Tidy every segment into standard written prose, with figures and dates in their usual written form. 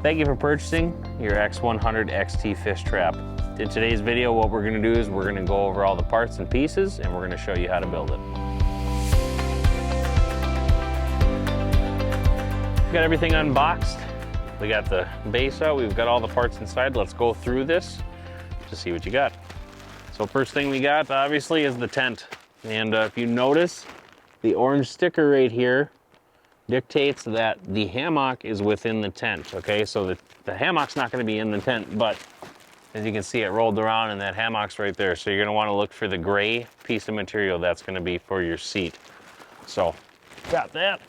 Thank you for purchasing your X100 XT fish trap. In today's video, what we're gonna do is we're gonna go over all the parts and pieces and we're gonna show you how to build it. We've got everything unboxed. We got the base out, we've got all the parts inside. Let's go through this to see what you got. So first thing we got, obviously, is the tent. And if you notice, the orange sticker right here dictates that the hammock is within the tent, okay? So the hammock's not gonna be in the tent, but as you can see, it rolled around and that hammock's right there. So you're gonna wanna look for the gray piece of material that's gonna be for your seat. So, got that.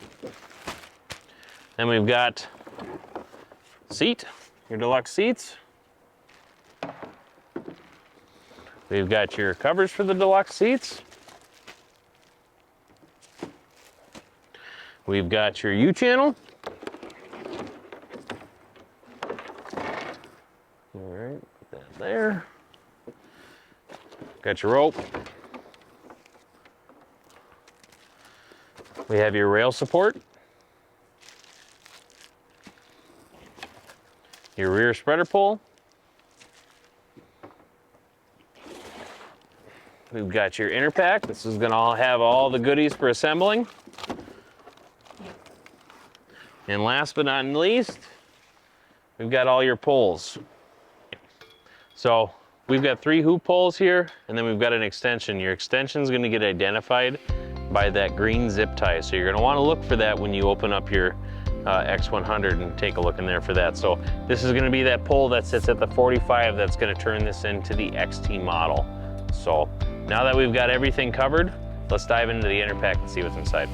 Then we've got seat, your deluxe seats. We've got your covers for the deluxe seats. We've got your U-channel. All right, put that there. Got your rope. We have your rail support. Your rear spreader pole. We've got your inner pack. This is gonna have all the goodies for assembling. And last but not least, we've got all your poles. So we've got 3 hoop poles here, and then we've got an extension. Your extension is gonna get identified by that green zip tie. So you're gonna wanna look for that when you open up your X100 and take a look in there for that. So this is gonna be that pole that sits at the 45 that's gonna turn this into the XT model. So now that we've got everything covered, let's dive into the inner pack and see what's inside.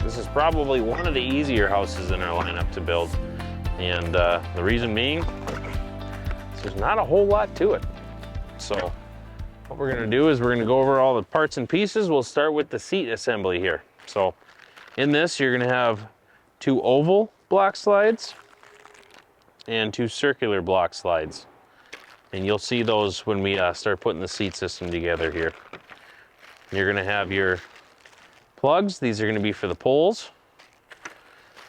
This is probably one of the easier houses in our lineup to build. And the reason being, there's not a whole lot to it. So what we're gonna do is we're gonna go over all the parts and pieces. We'll start with the seat assembly here. So in this, you're gonna have 2 oval block slides and 2 circular block slides. And you'll see those when we start putting the seat system together here. You're gonna have your plugs. These are going to be for the poles.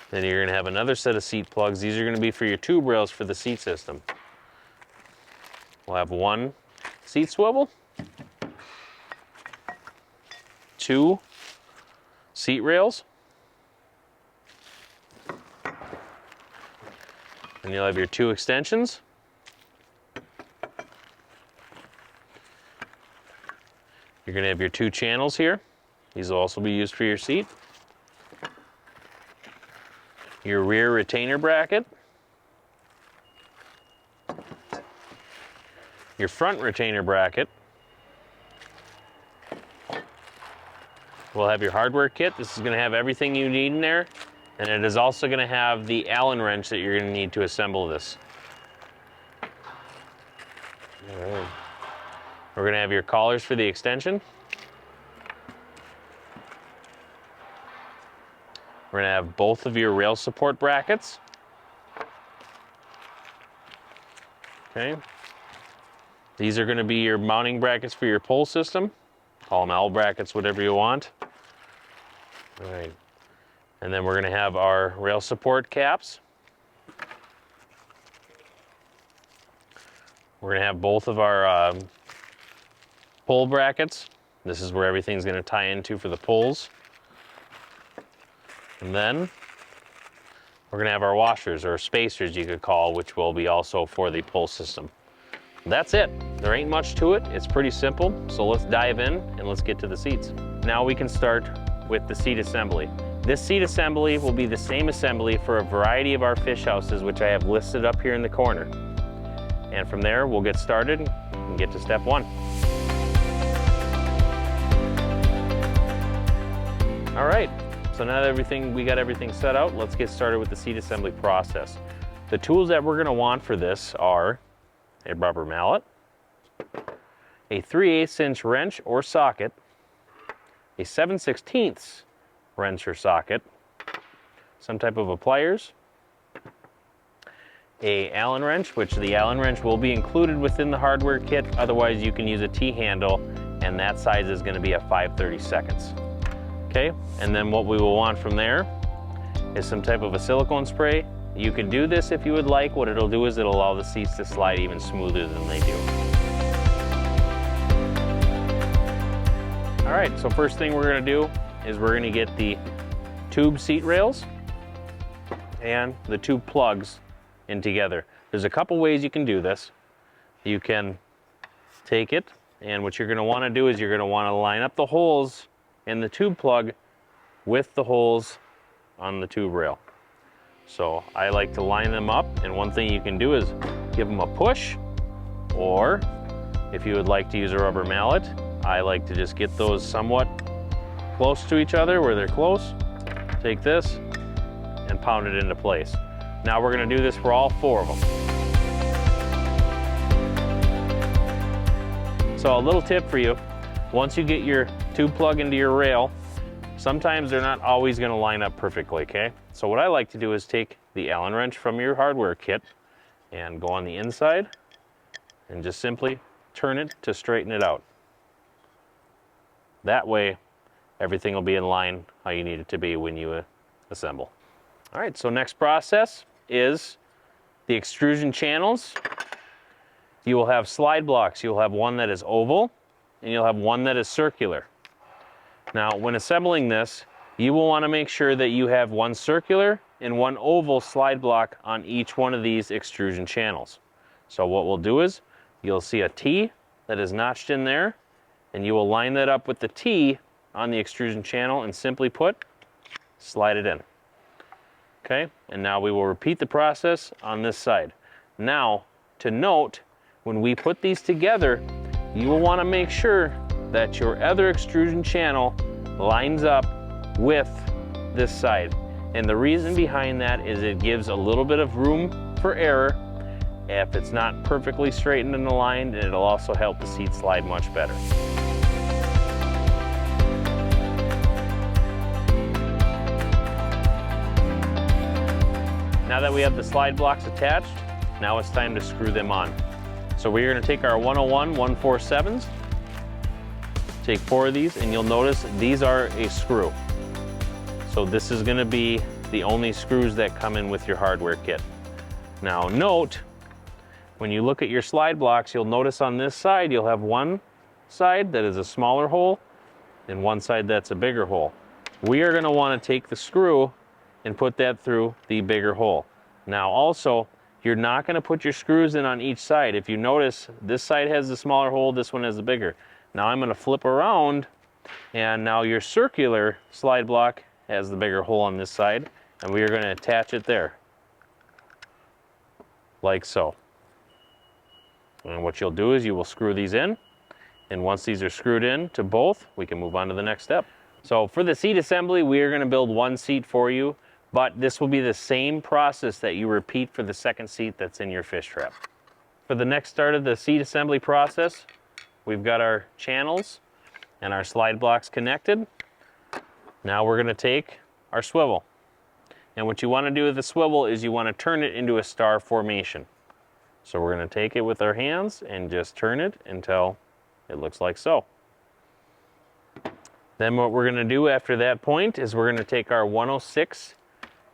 Then you're going to have another set of seat plugs. These are going to be for your tube rails for the seat system. We'll have 1 seat swivel, 2 seat rails, and you'll have your 2 extensions. You're going to have your 2 channels here. These will also be used for your seat. Your rear retainer bracket. Your front retainer bracket. We'll have your hardware kit. This is going to have everything you need in there. And it is also going to have the Allen wrench that you're going to need to assemble this. All right. We're going to have your collars for the extension. We're gonna have both of your rail support brackets. Okay. These are gonna be your mounting brackets for your pole system. Call them L brackets, whatever you want. All right. And then we're gonna have our rail support caps. We're gonna have both of our pole brackets. This is where everything's gonna tie into for the poles. And then we're gonna have our washers, or spacers you could call, which will be also for the pole system. That's it. There ain't much to it. It's pretty simple. So let's dive in and let's get to the seats. Now we can start with the seat assembly. This seat assembly will be the same assembly for a variety of our fish houses, which I have listed up here in the corner. And from there, we'll get started and get to step 1. All right. So now that we got everything set out, let's get started with the seat assembly process. The tools that we're gonna want for this are a rubber mallet, a 3/8 inch wrench or socket, a 7/16 wrench or socket, some type of a pliers, a Allen wrench, which the Allen wrench will be included within the hardware kit. Otherwise, you can use a T-handle, and that size is gonna be a 5/32. Okay, and then what we will want from there is some type of a silicone spray. You can do this if you would like. What it'll do is it'll allow the seats to slide even smoother than they do. All right, so first thing we're gonna do is we're gonna get the tube seat rails and the tube plugs in together. There's a couple ways you can do this. You can take it, and what you're gonna wanna do is you're gonna wanna line up the holes in the tube plug with the holes on the tube rail. So I like to line them up, and one thing you can do is give them a push, or if you would like to use a rubber mallet, I like to just get those somewhat close to each other where they're close. Take this and pound it into place. Now we're gonna do this for all 4 of them. So a little tip for you, once you get your tube plug into your rail, sometimes they're not always gonna line up perfectly, okay? So what I like to do is take the Allen wrench from your hardware kit and go on the inside and just simply turn it to straighten it out. That way, everything will be in line how you need it to be when you assemble. All right, so next process is the extrusion channels. You will have slide blocks. You'll have one that is oval, and you'll have one that is circular. Now, when assembling this, you will want to make sure that you have one circular and one oval slide block on each one of these extrusion channels. So what we'll do is, you'll see a T that is notched in there, and you will line that up with the T on the extrusion channel and simply slide it in. Okay, and now we will repeat the process on this side. Now, to note, when we put these together, you will want to make sure that your other extrusion channel lines up with this side. And the reason behind that is it gives a little bit of room for error if it's not perfectly straightened and aligned, and it'll also help the seat slide much better. Now that we have the slide blocks attached, now it's time to screw them on. So we're going to take our 101 147s, take 4 of these, and you'll notice these are a screw. So this is going to be the only screws that come in with your hardware kit. Now note, when you look at your slide blocks, you'll notice on this side you'll have one side that is a smaller hole and one side that's a bigger hole. We are going to want to take the screw and put that through the bigger hole. Now also, you're not going to put your screws in on each side. If you notice, this side has the smaller hole, this one has the bigger. Now I'm going to flip around, and now your circular slide block has the bigger hole on this side, and we are going to attach it there, like so. And what you'll do is you will screw these in, and once these are screwed in to both, we can move on to the next step. So for the seat assembly, we are going to build one seat for you, but this will be the same process that you repeat for the second seat that's in your fish trap. For the next start of the seat assembly process, we've got our channels and our slide blocks connected. Now we're going to take our swivel. And what you want to do with the swivel is you want to turn it into a star formation. So we're going to take it with our hands and just turn it until it looks like so. Then what we're going to do after that point is we're going to take our 106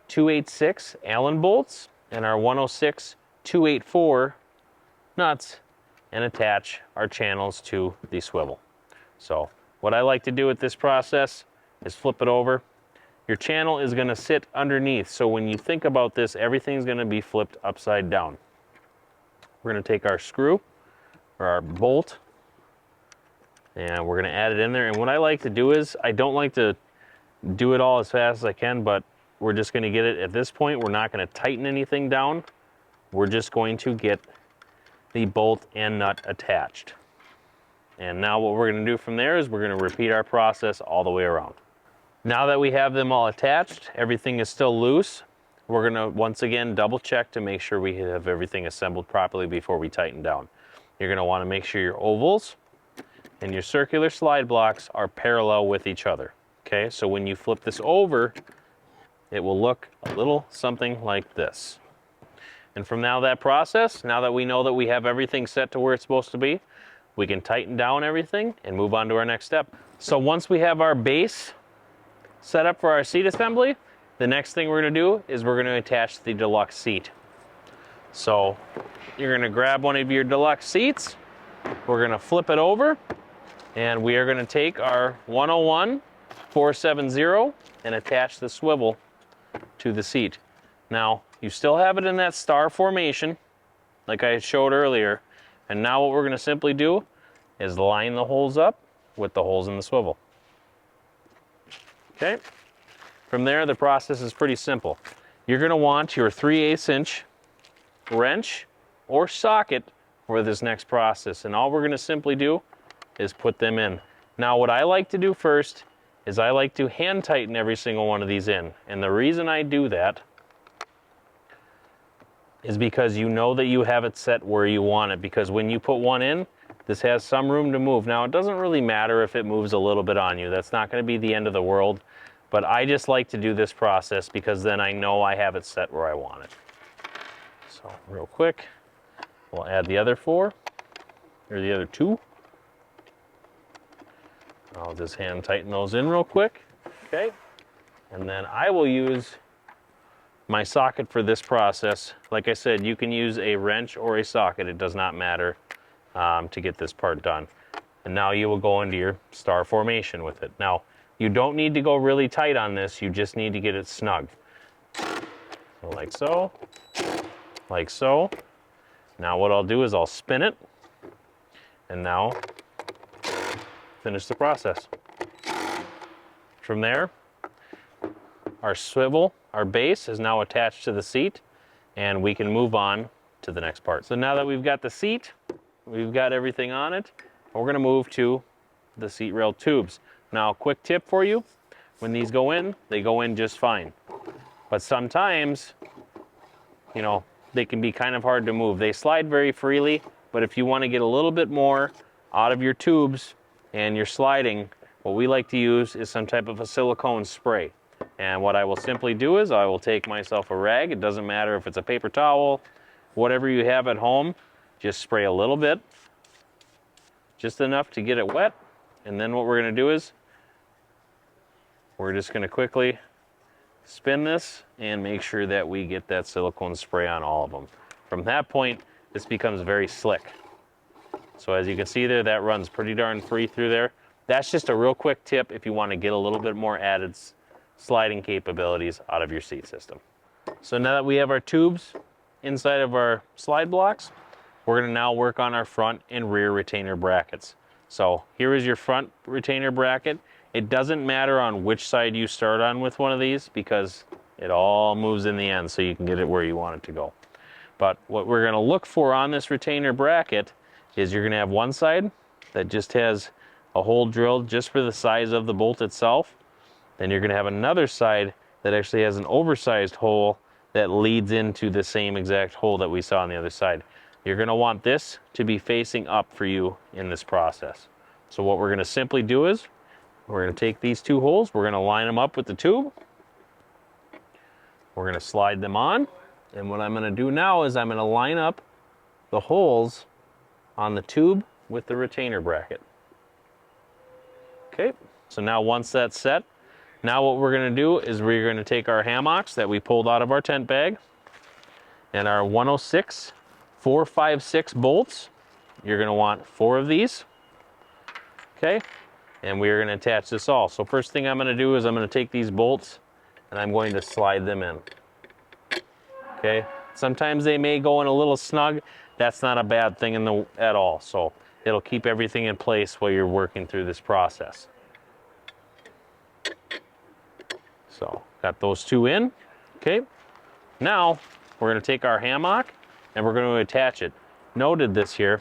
286 Allen bolts and our 106 284 nuts and attach our channels to the swivel. So what I like to do with this process is flip it over. Your channel is going to sit underneath, so when you think about this, everything's going to be flipped upside down. We're going to take our screw or our bolt and we're going to add it in there. And what I like to do is, I don't like to do it all as fast as I can, but we're just going to get it at this point. We're not going to tighten anything down. We're just going to get the bolt and nut attached. And now what we're going to do from there is we're going to repeat our process all the way around. Now that we have them all attached, everything is still loose. We're going to once again double check to make sure we have everything assembled properly before we tighten down. You're going to want to make sure your ovals and your circular slide blocks are parallel with each other. Okay, so when you flip this over, it will look a little something like this. And from now that process, now that we know that we have everything set to where it's supposed to be, we can tighten down everything and move on to our next step. So once we have our base set up for our seat assembly, the next thing we're going to do is we're going to attach the deluxe seat. So you're going to grab one of your deluxe seats, we're going to flip it over, and we are going to take our 101 470 and attach the swivel to the seat. Now, you still have it in that star formation, like I showed earlier, and now what we're going to simply do is line the holes up with the holes in the swivel. Okay? From there, the process is pretty simple. You're going to want your 3/8 inch wrench or socket for this next process, and all we're going to simply do is put them in. Now, what I like to do first is I like to hand tighten every single one of these in, and the reason I do that is because you know that you have it set where you want it, because when you put one in, this has some room to move. Now, it doesn't really matter if it moves a little bit on you. That's not going to be the end of the world, but I just like to do this process because then I know I have it set where I want it. So real quick, we'll add the other 4, or the other 2. I'll just hand tighten those in real quick, okay? And then I will use my socket for this process. Like I said, you can use a wrench or a socket, it does not matter, to get this part done. And now you will go into your star formation with it. Now, you don't need to go really tight on this, you just need to get it snug. So like so, like so. Now what I'll do is I'll spin it, and now finish the process. From there, our swivel, our base is now attached to the seat, and we can move on to the next part. So now that we've got the seat, we've got everything on it, we're going to move to the seat rail tubes. Now, quick tip for you, when these go in, they go in just fine. But sometimes, you know, they can be kind of hard to move. They slide very freely, but if you want to get a little bit more out of your tubes and your sliding, what we like to use is some type of a silicone spray. And what I will simply do is I will take myself a rag. It doesn't matter if it's a paper towel, whatever you have at home, just spray a little bit, just enough to get it wet. And then what we're going to do is we're just going to quickly spin this and make sure that we get that silicone spray on all of them. From that point, this becomes very slick. So as you can see there, that runs pretty darn free through there. That's just a real quick tip if you want to get a little bit more added sliding capabilities out of your seat system. So now that we have our tubes inside of our slide blocks, we're going to now work on our front and rear retainer brackets. So here is your front retainer bracket. It doesn't matter on which side you start on with one of these because it all moves in the end so you can get it where you want it to go. But what we're going to look for on this retainer bracket is you're going to have one side that just has a hole drilled just for the size of the bolt itself. Then you're going to have another side that actually has an oversized hole that leads into the same exact hole that we saw on the other side. You're going to want this to be facing up for you in this process. So what we're going to simply do is we're going to take these 2 holes, we're going to line them up with the tube, we're going to slide them on, and what I'm going to do now is I'm going to line up the holes on the tube with the retainer bracket. Okay, so now once that's set, now what we're going to do is we're going to take our hammocks that we pulled out of our tent bag and our 106 456 bolts. You're going to want 4 of these. Okay, and we're going to attach this all. So first thing I'm going to do is I'm going to take these bolts and I'm going to slide them in. Okay, sometimes they may go in a little snug. That's not a bad thing at all. So it'll keep everything in place while you're working through this process. So got those 2 in. Okay, now we're going to take our hammock and we're going to attach it. Noted this here,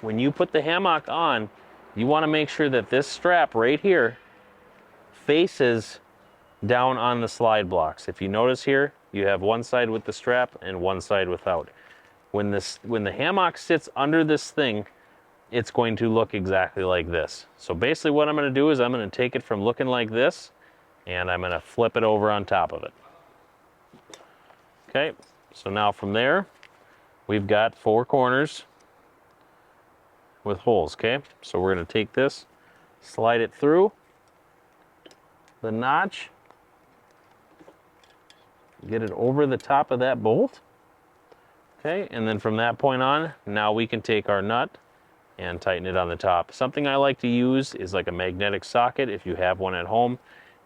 when you put the hammock on, you want to make sure that this strap right here faces down on the slide blocks. If you notice here, you have one side with the strap and one side without. When the hammock sits under this thing, it's going to look exactly like this. So basically what I'm going to do is I'm going to take it from looking like this and I'm going to flip it over on top of it. Okay, so now from there, we've got 4 corners with holes, okay? So we're going to take this, slide it through the notch, get it over the top of that bolt. Okay, and then from that point on, now we can take our nut and tighten it on the top. Something I like to use is like a magnetic socket if you have one at home.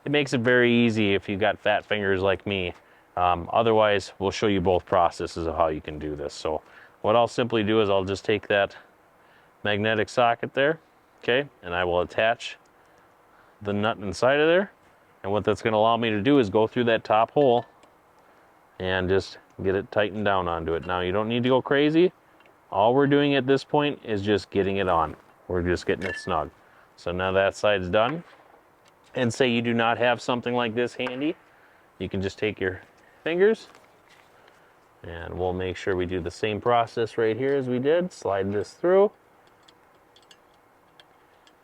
It makes it very easy if you've got fat fingers like me. Otherwise, we'll show you both processes of how you can do this. So what I'll simply do is I'll just take that magnetic socket there, okay, and I will attach the nut inside of there. And what that's going to allow me to do is go through that top hole and just get it tightened down onto it. Now you don't need to go crazy. All we're doing at this point is just getting it on. We're just getting it snug. So now that side's done. And say you do not have something like this handy, you can just take your fingers and we'll make sure we do the same process right here as we did. Slide this through.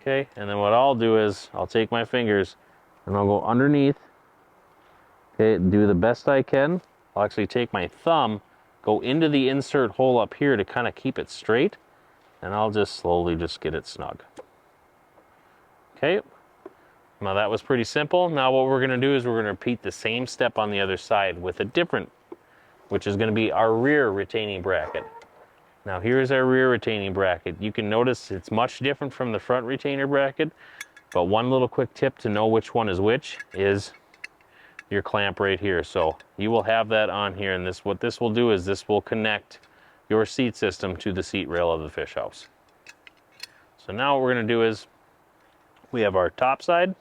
Okay, and then what I'll do is I'll take my fingers and I'll go underneath. Okay, do the best I can. I'll actually take my thumb, go into the insert hole up here to kind of keep it straight, and I'll just slowly just get it snug. Okay, now that was pretty simple. Now what we're gonna do is we're gonna repeat the same step on the other side with a different, which is gonna be our rear retaining bracket. Now here's our rear retaining bracket. You can notice it's much different from the front retainer bracket, but one little quick tip to know which one is which is your clamp right here. So you will have that on here, and this, what this will do is this will connect your seat system to the seat rail of the fish house. So now what we're gonna do is we have our top side,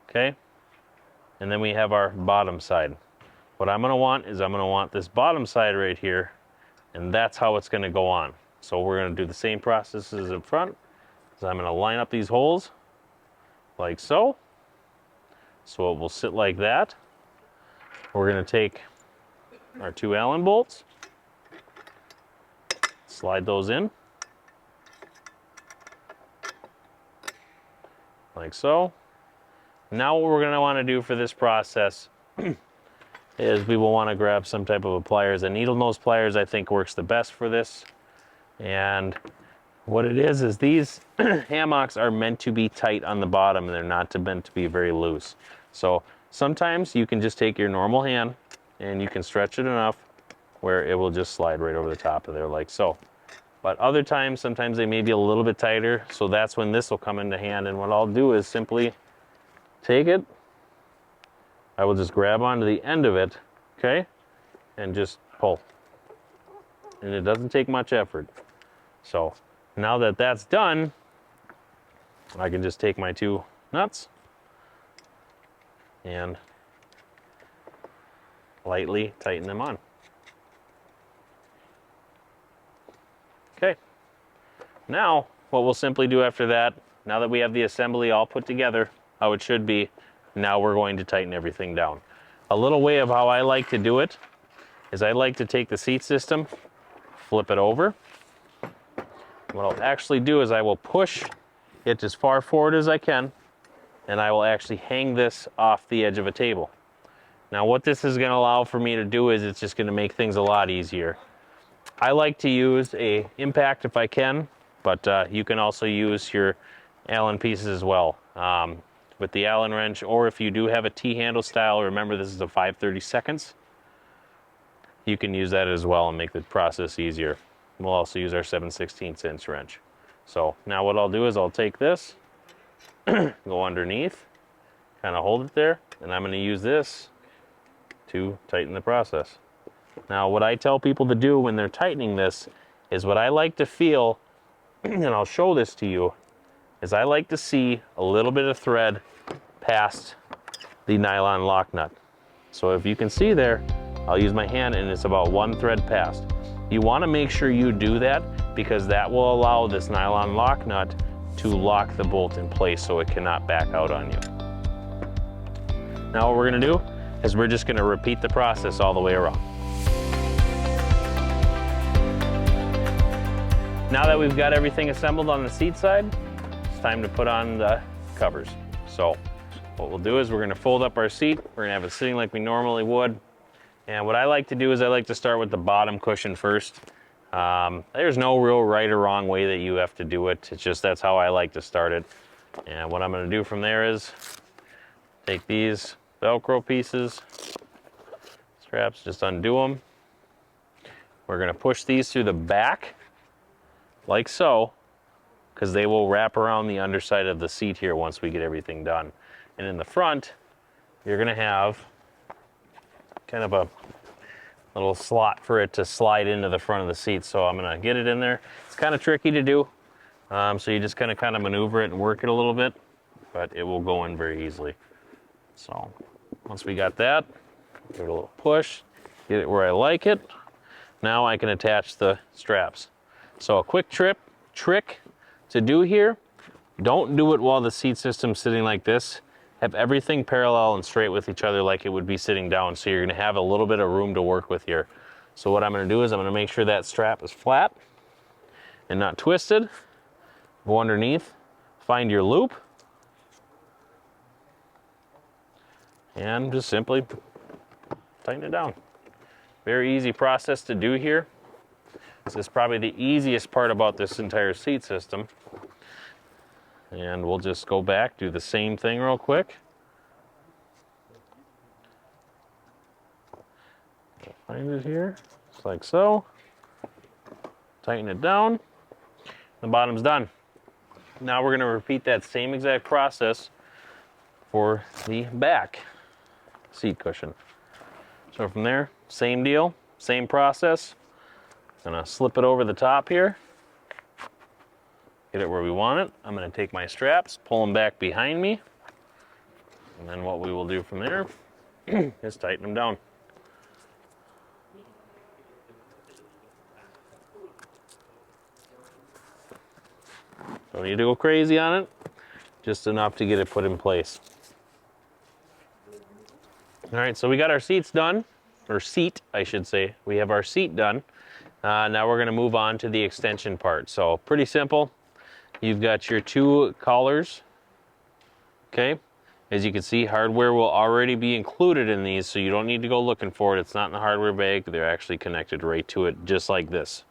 okay, and then we have our bottom side. What I'm gonna want is I'm gonna want this bottom side right here, and that's how it's gonna go on. So we're gonna do the same process as in front. So I'm gonna line up these holes like so. So it will sit like that. We're gonna take our 2 Allen bolts, slide those in, like so. Now what we're gonna wanna do for this process is we will wanna grab some type of a pliers. A needle nose pliers I think works the best for this. And what it is these hammocks are meant to be tight on the bottom, and they're not meant to be very loose. So sometimes you can just take your normal hand and you can stretch it enough where it will just slide right over the top of there like so. But other times, sometimes they may be a little bit tighter, so that's when this will come into hand. And what I'll do is simply take it, I will just grab onto the end of it, okay, and just pull. And it doesn't take much effort. So now that that's done, I can just take my 2 nuts and lightly tighten them on. Okay, now what we'll simply do after that, now that we have the assembly all put together how it should be, now we're going to tighten everything down. A little way of how I like to do it is I like to take the seat system, flip it over. What I'll actually do is I will push it as far forward as I can, and I will actually hang this off the edge of a table. Now what this is going to allow for me to do is it's just going to make things a lot easier. I like to use a impact if I can, but you can also use your Allen pieces as well. With the Allen wrench, or if you do have a T-handle style, remember this is a 5/32, you can use that as well and make the process easier. We'll also use our 7/16" wrench. So now what I'll do is I'll take this, go underneath, kind of hold it there, and I'm going to use this to tighten the process. Now what I tell people to do when they're tightening this is what I like to feel, and I'll show this to you, is I like to see a little bit of thread past the nylon lock nut. So if you can see there, I'll use my hand and it's about 1 thread past. You want to make sure you do that because that will allow this nylon lock nut to lock the bolt in place so it cannot back out on you. Now what we're going to do is we're just going to repeat the process all the way around. Now that we've got everything assembled on the seat side, it's time to put on the covers. So what we'll do is we're going to fold up our seat. We're going to have it sitting like we normally would. And what I like to do is I like to start with the bottom cushion first. There's no real right or wrong way that you have to do it. It's just that's how I like to start it. And what I'm going to do from there is Take these Velcro pieces, straps, just undo them. We're gonna push these through the back, like so, because they will wrap around the underside of the seat here once we get everything done. And in the front, you're gonna have kind of a little slot for it to slide into the front of the seat. So I'm gonna get it in there. It's kind of tricky to do. So you just kind of maneuver it and work it a little bit, but it will go in very easily. So once we got that, give it a little push, get it where I like it. Now I can attach the straps. So a quick trick to do here, don't do it while the seat system's sitting like this. Have everything parallel and straight with each other like it would be sitting down, so you're gonna have a little bit of room to work with here. So what I'm gonna do is I'm gonna make sure that strap is flat and not twisted. Go underneath, find your loop, and just simply tighten it down. Very easy process to do here. This is probably the easiest part about this entire seat system. And we'll just go back, do the same thing real quick. Find it here, just like so. Tighten it down. The bottom's done. Now we're gonna repeat that same exact process for the back seat cushion. So from there, same deal, same process. Gonna slip it over the top here. Get it where we want it. I'm gonna take my straps, pull them back behind me. And then what we will do from there is tighten them down. Don't need to go crazy on it, just enough to get it put in place. All right, so we got our seats done, or seat, I should say. We have our seat done. Now we're gonna move on to the extension part. So pretty simple. You've got your two collars, okay? As you can see, hardware will already be included in these, so you don't need to go looking for it. It's not in the hardware bag. They're actually connected right to it, just like this.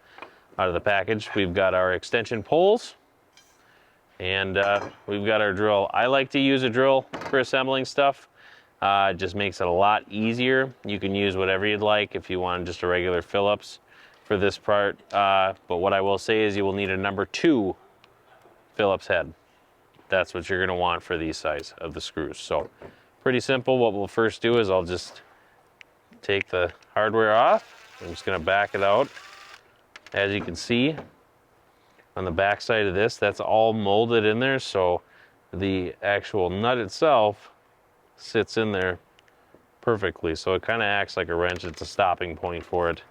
Out of the package, we've got our extension poles, and we've got our drill. I like to use a drill for assembling stuff. It just makes it a lot easier. You can use whatever you'd like if you want just a regular Phillips for this part. But what I will say is you will need a number 2 Phillips head. That's what you're gonna want for these size of the screws. So pretty simple. What we'll first do is I'll just take the hardware off. I'm just gonna back it out. As you can see on the back side of this, that's all molded in there. So the actual nut itself sits in there perfectly. So it kind of acts like a wrench. It's a stopping point for it.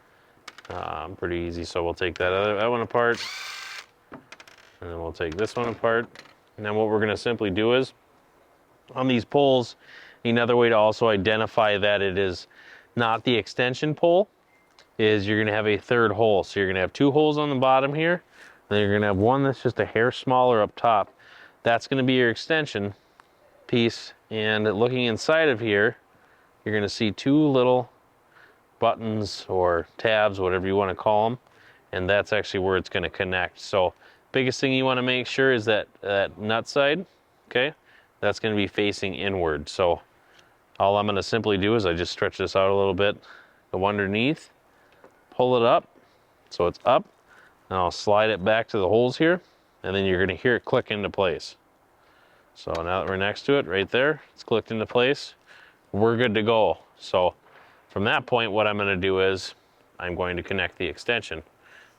Pretty easy. So we'll take that one apart. And then we'll take this one apart. And then what we're gonna simply do is, on these poles, another way to also identify that it is not the extension pole is you're gonna have a third hole. So you're gonna have 2 holes on the bottom here, and then you're gonna have one that's just a hair smaller up top. That's gonna be your extension piece. And looking inside of here, you're gonna see 2 little buttons or tabs, whatever you wanna call them. And that's actually where it's gonna connect. So biggest thing you want to make sure is that nut side, okay, that's going to be facing inward. So all I'm going to simply do is I just stretch this out a little bit, go underneath, pull it up so it's up, and I'll slide it back to the holes here, and then you're going to hear it click into place. So now that we're next to it, right there, it's clicked into place. We're good to go. So from that point, what I'm going to do is I'm going to connect the extension.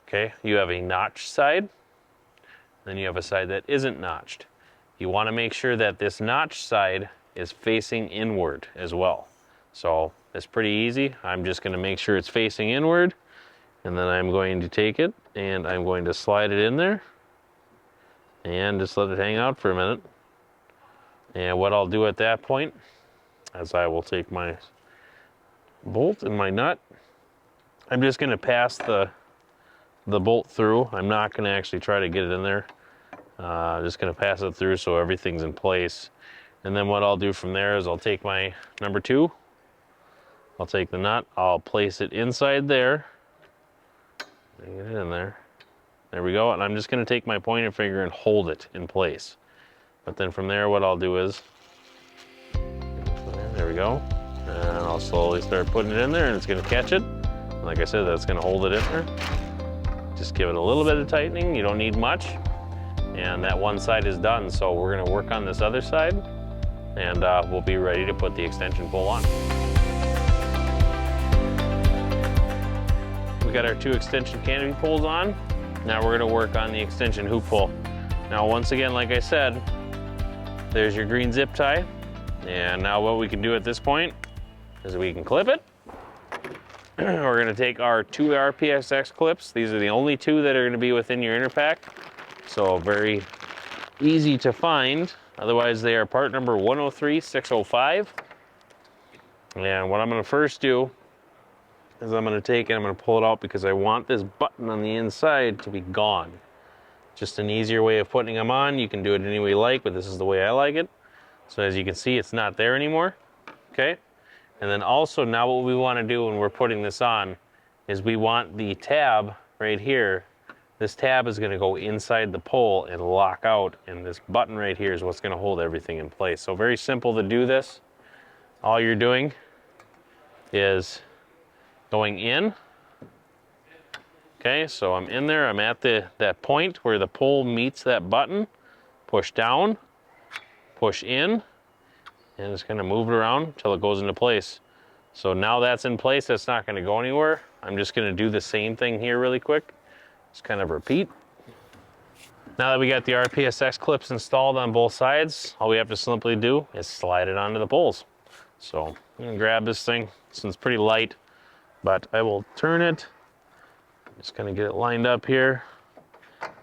Okay, you have a notch side. Then you have a side that isn't notched. You want to make sure that this notch side is facing inward as well. So it's pretty easy. I'm just going to make sure it's facing inward, and then I'm going to take it and I'm going to slide it in there and just let it hang out for a minute. And what I'll do at that point is I will take my bolt and my nut. I'm just going to pass the bolt through. I'm not going to actually try to get it in there. Just going to pass it through so everything's in place. And then what I'll do from there is I'll take my number 2. I'll take the nut. I'll place it inside there. Get it in there. There we go. And I'm just going to take my pointer finger and hold it in place. But then from there, what I'll do is There we go. And I'll slowly start putting it in there and it's gonna catch it. Like I said, that's gonna hold it in there. Just give it a little bit of tightening, you don't need much. And that one side is done, so we're gonna work on this other side and we'll be ready to put the extension pole on. We got our 2 extension canopy poles on. Now we're gonna work on the extension hoop pole. Now once again, like I said, there's your green zip tie. And now what we can do at this point is we can clip it. We're gonna take our 2 RPSX clips. These are the only 2 that are gonna be within your inner pack. So very easy to find. Otherwise they are part number 103605. And what I'm gonna first do is I'm gonna take and I'm gonna pull it out because I want this button on the inside to be gone. Just an easier way of putting them on. You can do it any way you like, but this is the way I like it. So as you can see, it's not there anymore, okay? And then also now what we wanna do when we're putting this on is we want the tab right here. This tab is gonna go inside the pole and lock out, and this button right here is what's gonna hold everything in place. So very simple to do this. All you're doing is going in. Okay, so I'm in there, I'm at that point where the pole meets that button. Push down, push in, and it's gonna move it around until it goes into place. So now that's in place, that's not gonna go anywhere. I'm just gonna do the same thing here really quick. Just kind of repeat. Now that we got the RPSX clips installed on both sides, all we have to simply do is slide it onto the poles. So I'm gonna grab this thing, since it's pretty light, but I will turn it. Just gonna get it lined up here.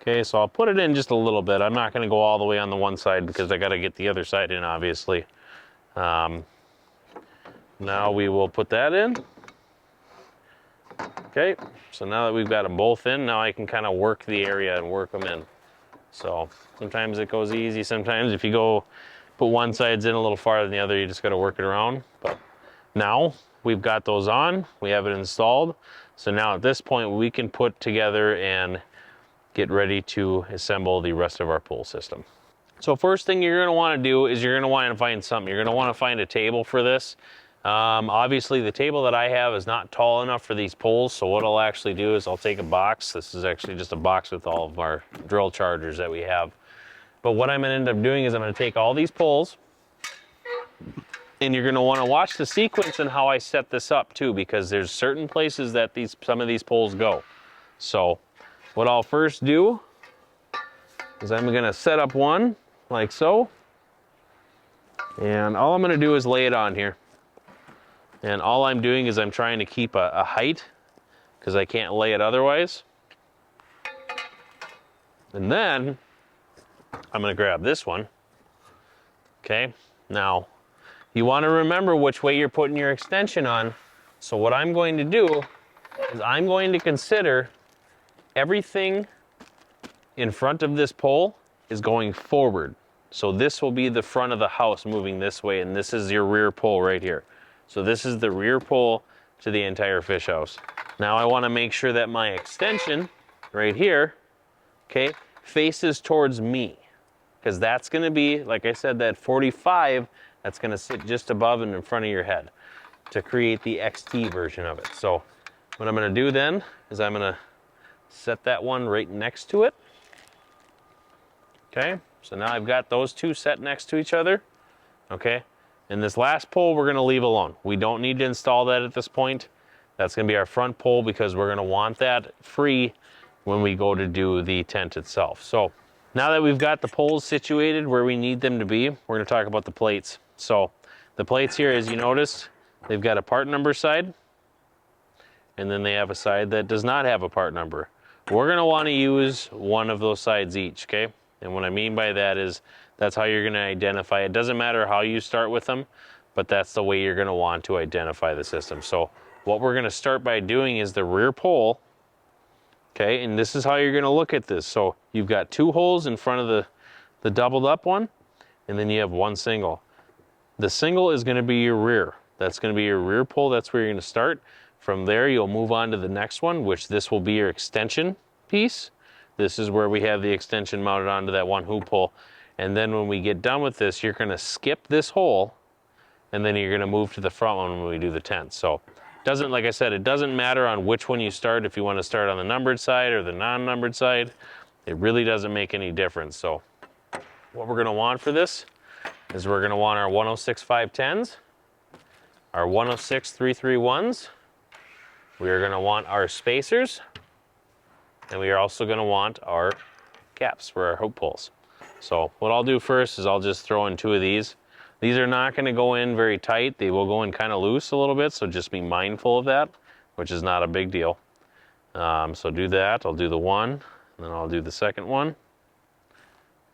Okay, so I'll put it in just a little bit. I'm not gonna go all the way on the one side because I gotta get the other side in, obviously. Now we will put that in. Okay, so now that we've got them both in, now I can kind of work the area and work them in. So sometimes it goes easy, sometimes if you go put one side's in a little farther than the other, you just gotta work it around. But now we've got those on, we have it installed. So now at this point we can put together and get ready to assemble the rest of our pole system. So first thing you're gonna wanna do is you're gonna wanna find something. You're gonna wanna find a table for this. Obviously the table that I have is not tall enough for these poles, so what I'll actually do is I'll take a box. This is actually just a box with all of our drill chargers that we have. But what I'm gonna end up doing is I'm gonna take all these poles, and you're gonna wanna watch the sequence and how I set this up too, because there's certain places that some of these poles go. So what I'll first do is I'm gonna set up one like so, and all I'm gonna do is lay it on here. And all I'm doing is I'm trying to keep a height because I can't lay it otherwise. And then I'm gonna grab this one. Okay, now you wanna remember which way you're putting your extension on. So what I'm going to do is I'm going to consider everything in front of this pole is going forward. So this will be the front of the house moving this way, and this is your rear pole right here. So this is the rear pole to the entire fish house. Now I wanna make sure that my extension right here, okay, faces towards me. Because that's gonna be, like I said, that 45, that's gonna sit just above and in front of your head to create the XT version of it. So what I'm gonna do then is I'm gonna set that one right next to it. Okay, so now I've got those two set next to each other, okay? And this last pole we're gonna leave alone. We don't need to install that at this point. That's gonna be our front pole because we're gonna want that free when we go to do the tent itself. So now that we've got the poles situated where we need them to be, we're gonna talk about the plates. So the plates here, as you notice, they've got a part number side, and then they have a side that does not have a part number. We're gonna wanna use one of those sides each, okay? And what I mean by that is that's how you're gonna identify. It doesn't matter how you start with them, but that's the way you're gonna want to identify the system. So what we're gonna start by doing is the rear pole, okay? And this is how you're gonna look at this. So you've got two holes in front of the doubled up one, and then you have one single. The single is gonna be your rear. That's gonna be your rear pole, that's where you're gonna start. From there, you'll move on to the next one, which this will be your extension piece. This is where we have the extension mounted onto that one hoop pole. And then when we get done with this, you're gonna skip this hole and then you're gonna move to the front one when we do the tent. So doesn't, like I said, it doesn't matter on which one you start, if you want to start on the numbered side or the non-numbered side. It really doesn't make any difference. So what we're gonna want for this is we're gonna want our 106 510s, our 106 331s. We are gonna want our spacers, and we are also gonna want our caps for our hook poles. So what I'll do first is I'll just throw in 2 of these. These are not gonna go in very tight. They will go in kind of loose a little bit, so just be mindful of that, which is not a big deal. So do that. I'll do the one, and then I'll do the second one.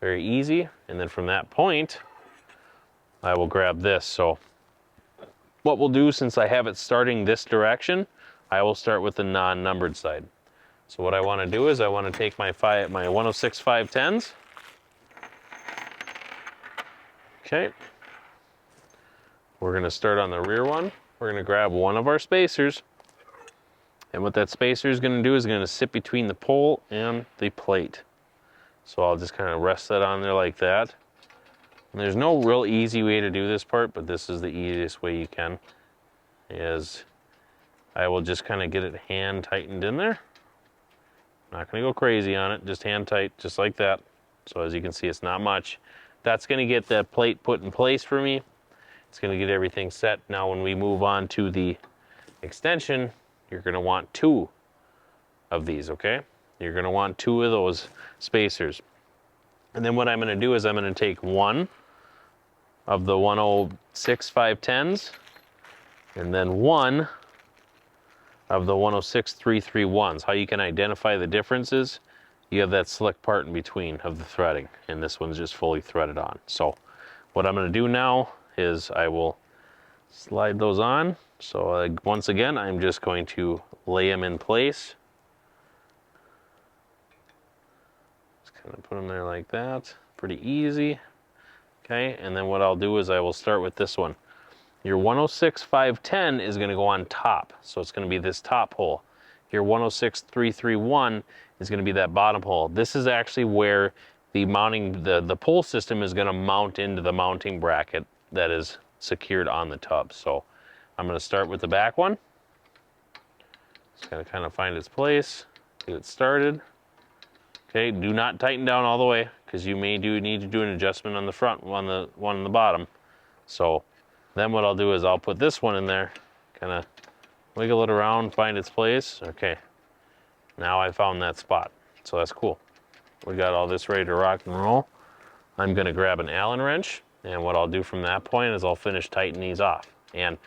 Very easy. And then from that point, I will grab this. So what we'll do, since I have it starting this direction, I will start with the non-numbered side. So what I want to do is I want to take my 106 510s. Okay. We're going to start on the rear one. We're going to grab one of our spacers. And what that spacer is going to do is going to sit between the pole and the plate. So I'll just kind of rest that on there like that. And there's no real easy way to do this part, but this is the easiest way you can. Is I will just kind of get it hand tightened in there. Not going to go crazy on it, just hand tight, just like that. So as you can see, it's not much. That's going to get that plate put in place for me. It's going to get everything set. Now when we move on to the extension, you're going to want 2 of these, okay? You're going to want 2 of those spacers. And then what I'm going to do is I'm going to take one of the 106 510s and then one of the 106 331s. How you can identify the differences, you have that slick part in between of the threading, and this one's just fully threaded on. So what I'm going to do now is I will slide those on. So once again, I'm just going to lay them in place. Just kind of put them there like that. Pretty easy. Okay, and then what I'll do is I will start with this one. Your 106 510 is going to go on top, so it's going to be this top hole. Your 106 331 is going to be that bottom hole. This is actually where the mounting, the pole system is going to mount into the mounting bracket that is secured on the tub. So I'm going to start with the back one. Just going to kind of find its place, get it started. Okay, do not tighten down all the way, because you may need to do an adjustment on the front, on the one on the bottom. So then what I'll do is I'll put this one in there, kind of wiggle it around, find its place. Okay, now I found that spot, so that's cool. We got all this ready to rock and roll. I'm going to grab an Allen wrench, and what I'll do from that point is I'll finish tightening these off. And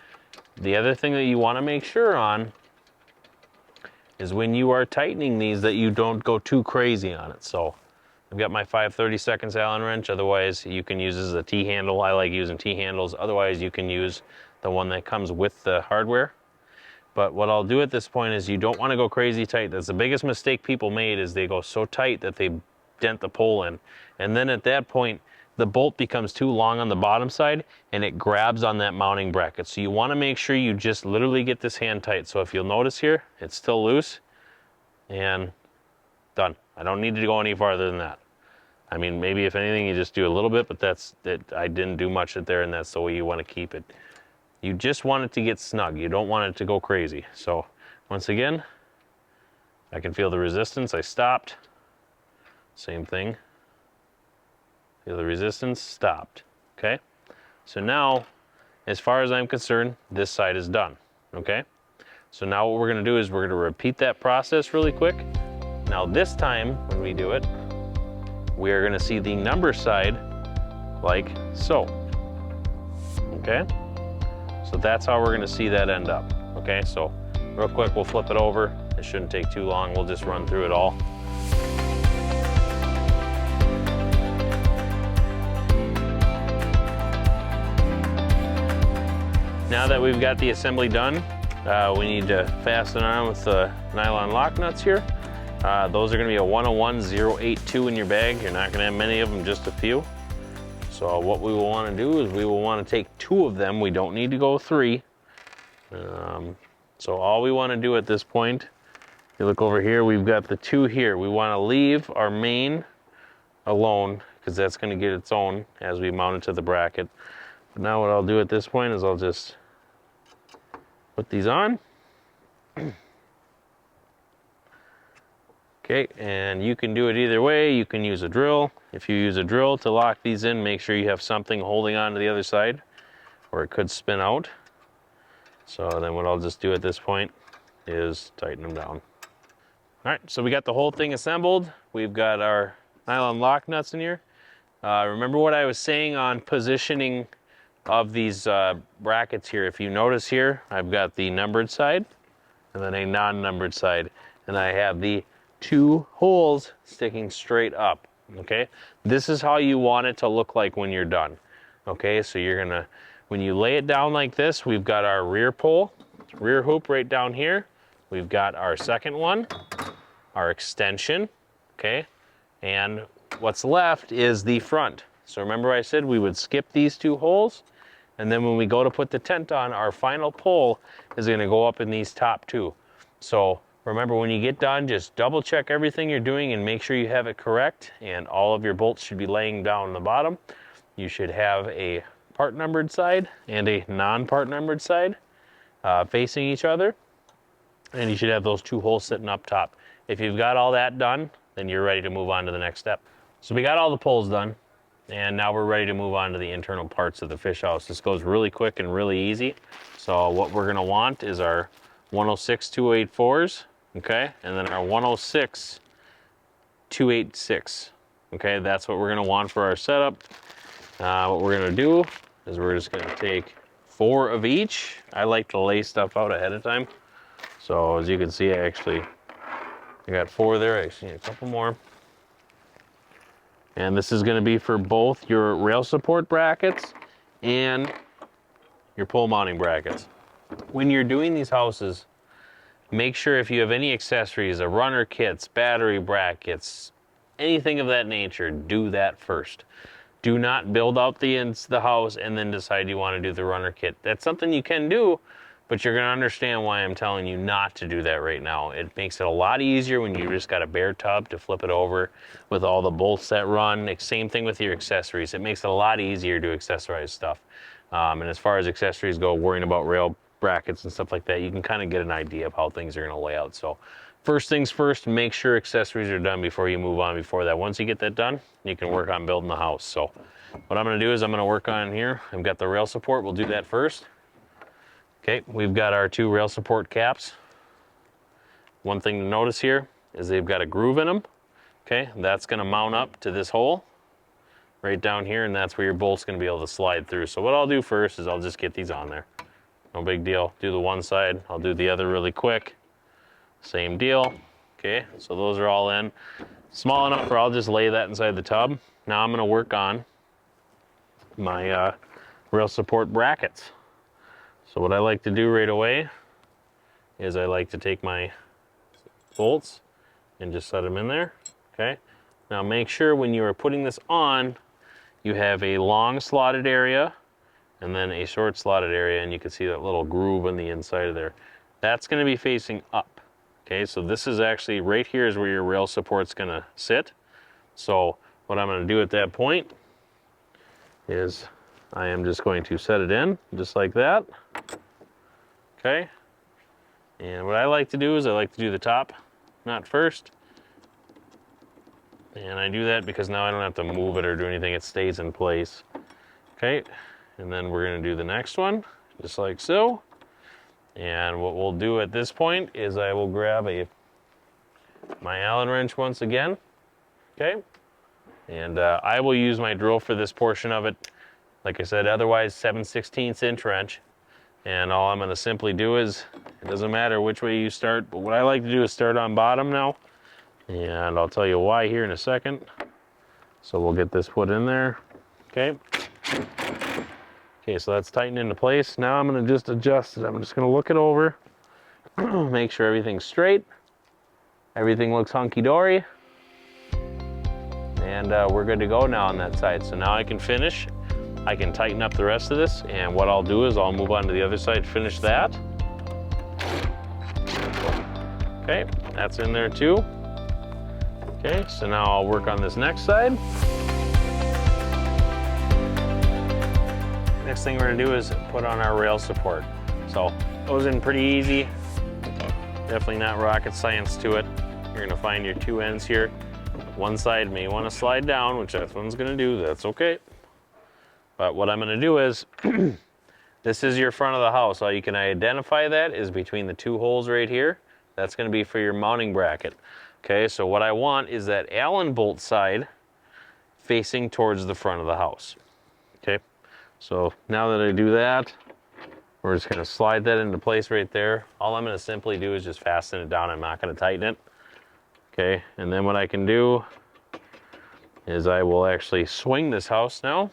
the other thing that you want to make sure on is when you are tightening these that you don't go too crazy on it. So I've got my 5/32 Allen wrench. Otherwise, you can use this as a T-handle. I like using T-handles. Otherwise, you can use the one that comes with the hardware. But what I'll do at this point is you don't want to go crazy tight. That's the biggest mistake people made, is they go so tight that they dent the pole in. And then at that point, the bolt becomes too long on the bottom side and it grabs on that mounting bracket. So you want to make sure you just literally get this hand tight. So if you'll notice here, it's still loose and done. I don't need to go any farther than that. I mean, maybe if anything, you just do a little bit, but that's it. I didn't do much there, and that's the way you want to keep it. You just want it to get snug. You don't want it to go crazy. So once again, I can feel the resistance. I stopped. Same thing. Feel the resistance, stopped. Okay? So now, as far as I'm concerned, this side is done. Okay? So now what we're going to do is we're going to repeat that process really quick. Now this time, when we do it, we are going to see the number side like so. Okay? So that's how we're going to see that end up. Okay? So real quick, we'll flip it over. It shouldn't take too long. We'll just run through it all. Now that we've got the assembly done, we need to fasten on with the nylon lock nuts here. Those are going to be a 101-082 in your bag. You're not going to have many of them, just a few. So what we will want to do is we will want to take 2 of them. We don't need to go 3. So all we want to do at this point, if you look over here, we've got the 2 here. We want to leave our main alone, because that's going to get its own as we mount it to the bracket. But now what I'll do at this point is I'll just put these on. Okay, and you can do it either way. You can use a drill. If you use a drill to lock these in, make sure you have something holding on to the other side, or it could spin out. So then what I'll just do at this point is tighten them down. All right, so we got the whole thing assembled. We've got our nylon lock nuts in here. Remember what I was saying on positioning of these brackets here. If you notice here, I've got the numbered side and then a non-numbered side, and I have the 2 holes sticking straight up. Okay, this is how you want it to look like when you're done. Okay, so you're gonna, when you lay it down like this, we've got our rear pole, rear hoop right down here. We've got our second one, our extension, okay, and what's left is the front. So remember I said we would skip these 2 holes, and then when we go to put the tent on, our final pole is gonna go up in these top 2. So remember, when you get done, just double check everything you're doing and make sure you have it correct, and all of your bolts should be laying down the bottom. You should have a part numbered side and a non-part numbered side facing each other, and you should have those 2 holes sitting up top. If you've got all that done, then you're ready to move on to the next step. So we got all the poles done, and now we're ready to move on to the internal parts of the fish house. This goes really quick and really easy. So what we're gonna want is our 106 284s, okay, and then our 106 286. Okay, that's what we're gonna want for our setup. What we're gonna do is we're just gonna take 4 of each. I like to lay stuff out ahead of time. So as you can see, I got 4 there. I actually need a couple more. And this is gonna be for both your rail support brackets and your pole mounting brackets. When you're doing these houses, make sure if you have any accessories, a runner kits, battery brackets, anything of that nature, do that first. Do not build out the house and then decide you want to do the runner kit. That's something you can do, but you're going to understand why I'm telling you not to do that right now. It makes it a lot easier when you just got a bare tub to flip it over with all the bolts that run. Same thing with your accessories. It makes it a lot easier to accessorize stuff. And as far as accessories go, worrying about rail brackets and stuff like that, you can kind of get an idea of how things are going to lay out. So first things first, make sure accessories are done before you move on before that. Once you get that done, you can work on building the house. So what I'm going to do is I'm going to work on here. I've got the rail support. We'll do that first. Okay, we've got our 2 rail support caps. One thing to notice here is they've got a groove in them. Okay, that's going to mount up to this hole right down here, and that's where your bolt's going to be able to slide through. So what I'll do first is I'll just get these on there. No big deal. Do the one side, I'll do the other really quick. Same deal. Okay, so those are all in. Small enough where I'll just lay that inside the tub. Now I'm going to work on my rail support brackets. So what I like to do right away is I like to take my bolts and just set them in there. Okay, now make sure when you are putting this on, you have a long slotted area and then a short slotted area, and you can see that little groove on the inside of there. That's going to be facing up. Okay, so this is actually right here is where your rail support's going to sit. So what I'm going to do at that point is I am just going to set it in just like that. Okay, and what I like to do is I like to do the top knot first, and I do that because now I don't have to move it or do anything. It stays in place. Okay, and then we're going to do the next one just like so. And what we'll do at this point is I will grab my Allen wrench once again. Okay, and I will use my drill for this portion of it. Like I said, otherwise 7/16 inch wrench. And all I'm going to simply do is, it doesn't matter which way you start, but what I like to do is start on bottom now. And I'll tell you why here in a second. So we'll get this put in there. Okay. Okay, so that's tightened into place. Now I'm going to just adjust it. I'm just going to look it over, make sure everything's straight. Everything looks hunky-dory. And we're good to go now on that side. So now I can finish. I can tighten up the rest of this, and what I'll do is I'll move on to the other side, finish that. Okay, that's in there too. Okay, so now I'll work on this next side. next thing we're gonna do is put on our rail support. So goes in pretty easy. Definitely not rocket science to it. You're gonna find your two ends here. One side may wanna slide down, which that one's gonna do, that's okay. But what I'm gonna do is, this is your front of the house. All you can identify that is between the two holes right here. That's gonna be for your mounting bracket. Okay, so what I want is that Allen bolt side facing towards the front of the house. Okay, so now that I do that, we're just gonna slide that into place right there. All I'm gonna simply do is just fasten it down. I'm not gonna tighten it. Okay, and then what I can do is I will actually swing this house now,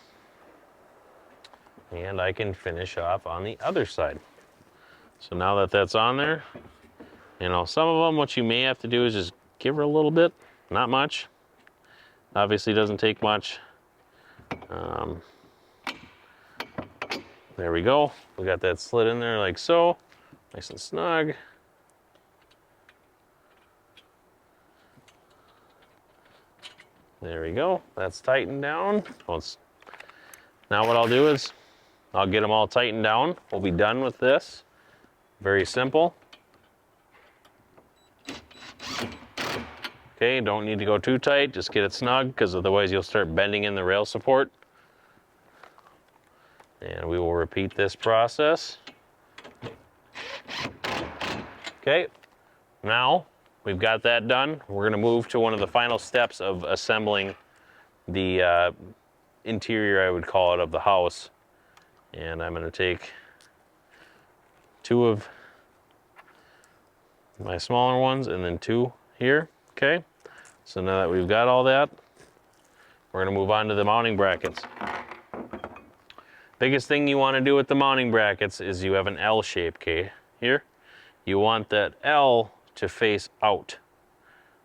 and I can finish off on the other side. So now that that's on there, you know, some of them, what you may have to do is just give her a little bit, not much. Obviously doesn't take much. There we go. We got that slid in there like so, nice and snug. There we go, that's tightened down. Now what I'll do is, I'll get them all tightened down. We'll be done with this. Very simple. Okay, don't need to go too tight, just get it snug, because otherwise you'll start bending in the rail support. And we will repeat this process. Okay, now we've got that done. We're gonna move to one of the final steps of assembling the interior, I would call it, of the house. And I'm gonna take two of my smaller ones and then two here, okay? So now that we've got all that, we're gonna move on to the mounting brackets. Biggest thing you wanna do with the mounting brackets is you have an L shape, okay? Here, you want that L to face out.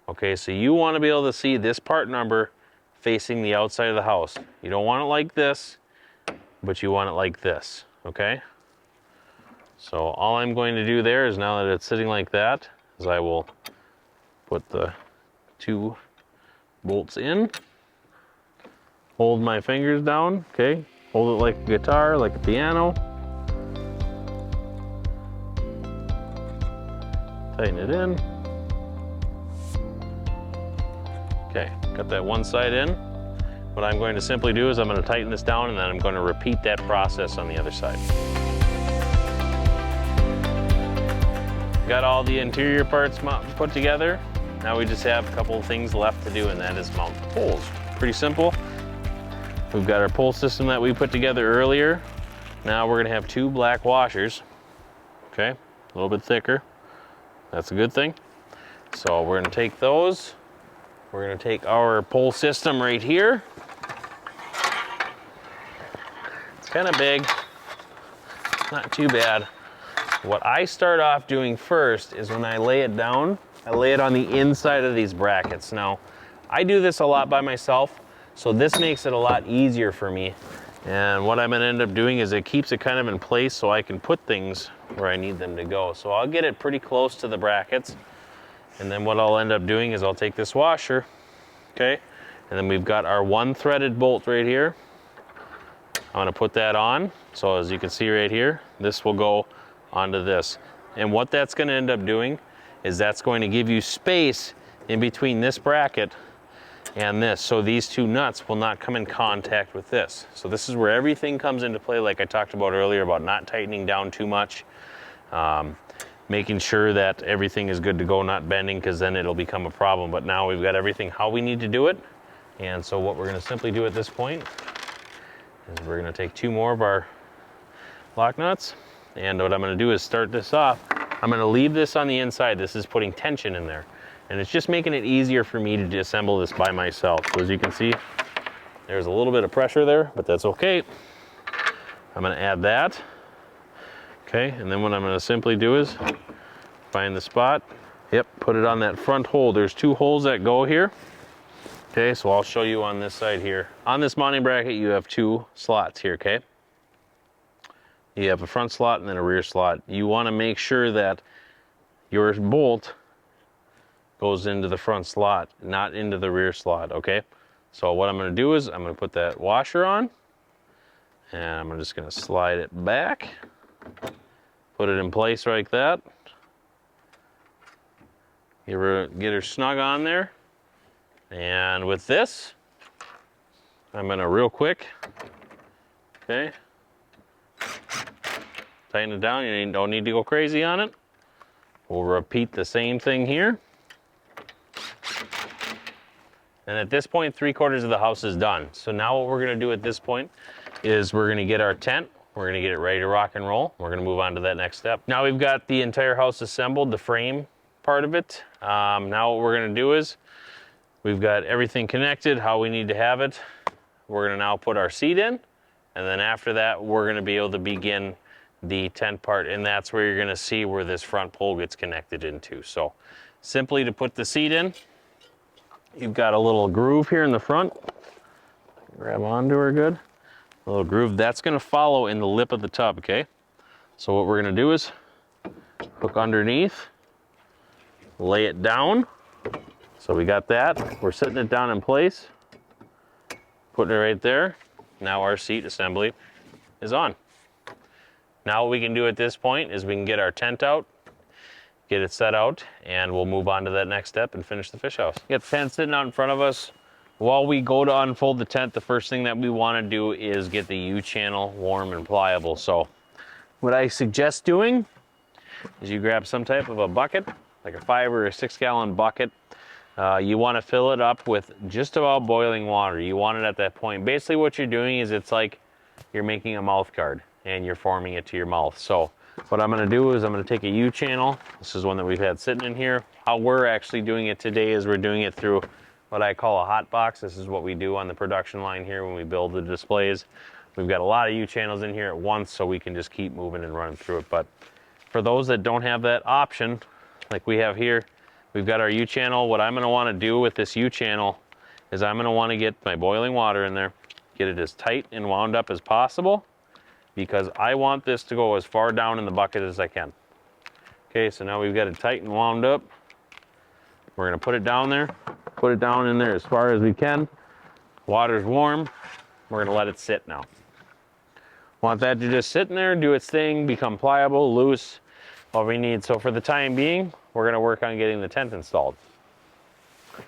Okay, so you wanna be able to see this part number facing the outside of the house. You don't want it like this, but you want it like this, okay? So all I'm going to do there is, now that it's sitting like that, is I will put the two bolts in, hold my fingers down, okay? Hold it like a guitar, like a piano. Tighten it in. Okay, got that one side in. What I'm going to simply do is I'm going to tighten this down, and then I'm going to repeat that process on the other side. Got all the interior parts put together. Now we just have a couple of things left to do, and that is mount the poles. Pretty simple. We've got our pole system that we put together earlier. Now we're gonna have two black washers. Okay, a little bit thicker. That's a good thing. So we're gonna take those. We're gonna take our pole system right here. It's kind of big, not too bad. What I start off doing first is, when I lay it down, I lay it on the inside of these brackets. Now, I do this a lot by myself, so this makes it a lot easier for me. And what I'm gonna end up doing is it keeps it kind of in place so I can put things where I need them to go. So I'll get it pretty close to the brackets. And then what I'll end up doing is I'll take this washer, okay? And then we've got our one threaded bolt right here. I'm gonna put that on. So as you can see right here, this will go onto this. And what that's gonna end up doing is that's going to give you space in between this bracket and this, so these two nuts will not come in contact with this. So this is where everything comes into play, like I talked about earlier, about not tightening down too much, making sure that everything is good to go, not bending, because then it'll become a problem. But now we've got everything how we need to do it. And so what we're gonna simply do at this point is we're gonna take two more of our lock nuts, and what I'm gonna do is start this off. I'm gonna leave this on the inside. This is putting tension in there. And it's just making it easier for me to assemble this by myself. So as you can see, there's a little bit of pressure there, but that's okay. I'm gonna add that. Okay, and then what I'm gonna simply do is find the spot. Yep, put it on that front hole. There's two holes that go here. Okay, so I'll show you on this side here. On this mounting bracket, you have two slots here, okay? You have a front slot and then a rear slot. You wanna make sure that your bolt goes into the front slot, not into the rear slot, okay? So what I'm gonna do is I'm gonna put that washer on, And I'm just gonna slide it back, put it in place like that. Get her snug on there. And with this, I'm gonna real quick, okay, tighten it down. You don't need to go crazy on it. We'll repeat the same thing here. And at this point, 3/4 of the house is done. So now what we're gonna do at this point is we're gonna get our tent, we're gonna get it ready to rock and roll. We're gonna move on to that next step. Now we've got the entire house assembled, the frame part of it. Now what we're gonna do is, we've got everything connected, how we need to have it. We're gonna now put our seat in, and then after that, we're gonna be able to begin the tent part, and that's where you're gonna see where this front pole gets connected into. So simply to put the seat in, you've got a little groove here in the front. Grab onto her good. A little groove, that's gonna follow in the lip of the tub, okay? So what we're gonna do is hook underneath, lay it down. So we got that. We're sitting it down in place, putting it right there. Now our seat assembly is on. Now what we can do at this point is we can get our tent out, get it set out, and we'll move on to that next step and finish the fish house. Get the tent sitting out in front of us. While we go to unfold the tent, the first thing that we want to do is get the U-channel warm and pliable. So what I suggest doing is you grab some type of a bucket, like a 5 or a 6 gallon bucket. You want to fill it up with just about boiling water. You want it at that point. Basically what you're doing is it's like you're making a mouth guard and you're forming it to your mouth. So what I'm going to do is I'm going to take a U-channel. This is one that we've had sitting in here. How we're actually doing it today is we're doing it through what I call a hot box. This is what we do on the production line here when we build the displays. We've got a lot of U-channels in here at once, so we can just keep moving and running through it. But for those that don't have that option, like we have here, we've got our U-channel. What I'm going to want to do with this U-channel is I'm going to want to get my boiling water in there, get it as tight and wound up as possible, because I want this to go as far down in the bucket as I can. Okay, so now we've got it tight and wound up. We're going to put it down there, put it down in there as far as we can. Water's warm. We're going to let it sit now. Want that to just sit in there, do its thing, become pliable, loose, what we need. So for the time being, we're going to work on getting the tent installed. So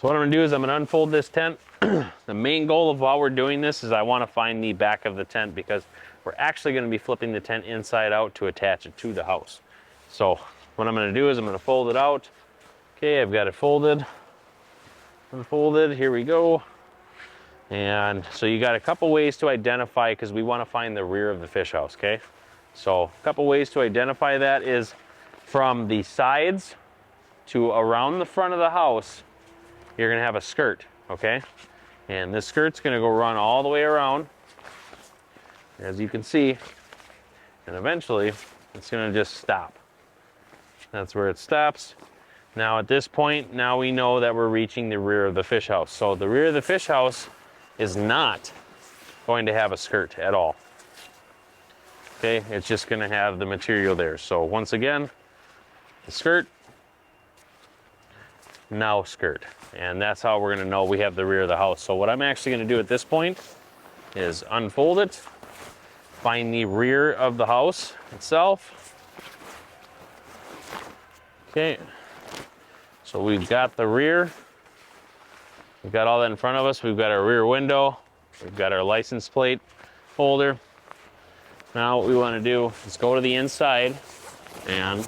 what I'm going to do is I'm going to unfold this tent. The main goal of while we're doing this is I want to find the back of the tent, because we're actually going to be flipping the tent inside out to attach it to the house. So what I'm going to do is I'm going to fold it out. Okay, I've got it folded, unfolded, here we go. And so you got a couple ways to identify, because we want to find the rear of the fish house, okay? So a couple ways to identify that is from the sides to around the front of the house, you're going to have a skirt, okay? And this skirt's going to go run all the way around, as you can see, and eventually it's going to just stop. That's where it stops. Now at this point, now we know that we're reaching the rear of the fish house. So the rear of the fish house is not going to have a skirt at all. Okay, it's just going to have the material there. So once again, the skirt, now skirt. And that's how we're going to know we have the rear of the house. So what I'm actually going to do at this point is unfold it, find the rear of the house itself. Okay, so we've got the rear. We've got all that in front of us. We've got our rear window. We've got our license plate holder. Now what we want to do is go to the inside and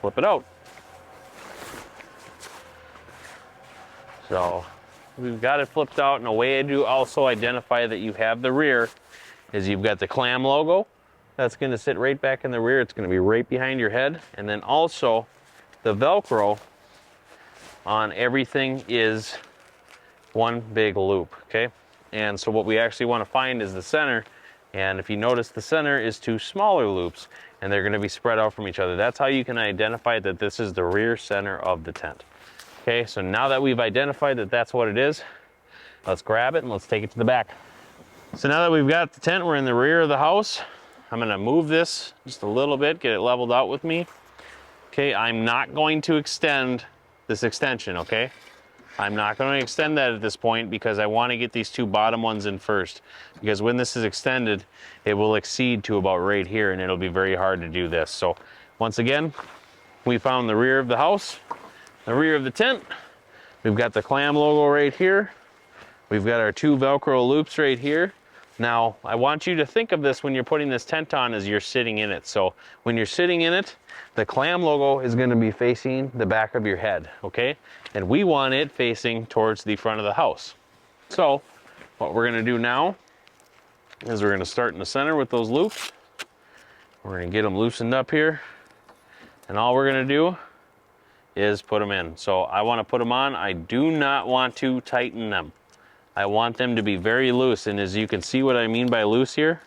flip it out. So we've got it flipped out, and a way to also identify that you have the rear is you've got the Clam logo. That's going to sit right back in the rear. It's going to be right behind your head. And then also the Velcro on everything is one big loop, okay? And so what we actually want to find is the center. And if you notice, the center is 2 smaller loops, and they're going to be spread out from each other. That's how you can identify that this is the rear center of the tent. Okay, so now that we've identified that that's what it is, let's grab it and let's take it to the back. So now that we've got the tent, we're in the rear of the house. I'm going to move this just a little bit, get it leveled out with me. Okay, I'm not going to extend this extension, okay? I'm not going to extend that at this point because I want to get these two bottom ones in first, because when this is extended, it will exceed to about right here and it'll be very hard to do this. So once again, we found the rear of the house, the rear of the tent. We've got the Clam logo right here. We've got our two Velcro loops right here. Now, I want you to think of this when you're putting this tent on as you're sitting in it. So when you're sitting in it, the Clam logo is going to be facing the back of your head, okay? And we want it facing towards the front of the house. So what we're going to do now is we're going to start in the center with those loops. We're going to get them loosened up here. And all we're going to do is put them in. So I want to put them on. I do not want to tighten them. I want them to be very loose, and as you can see what I mean by loose here,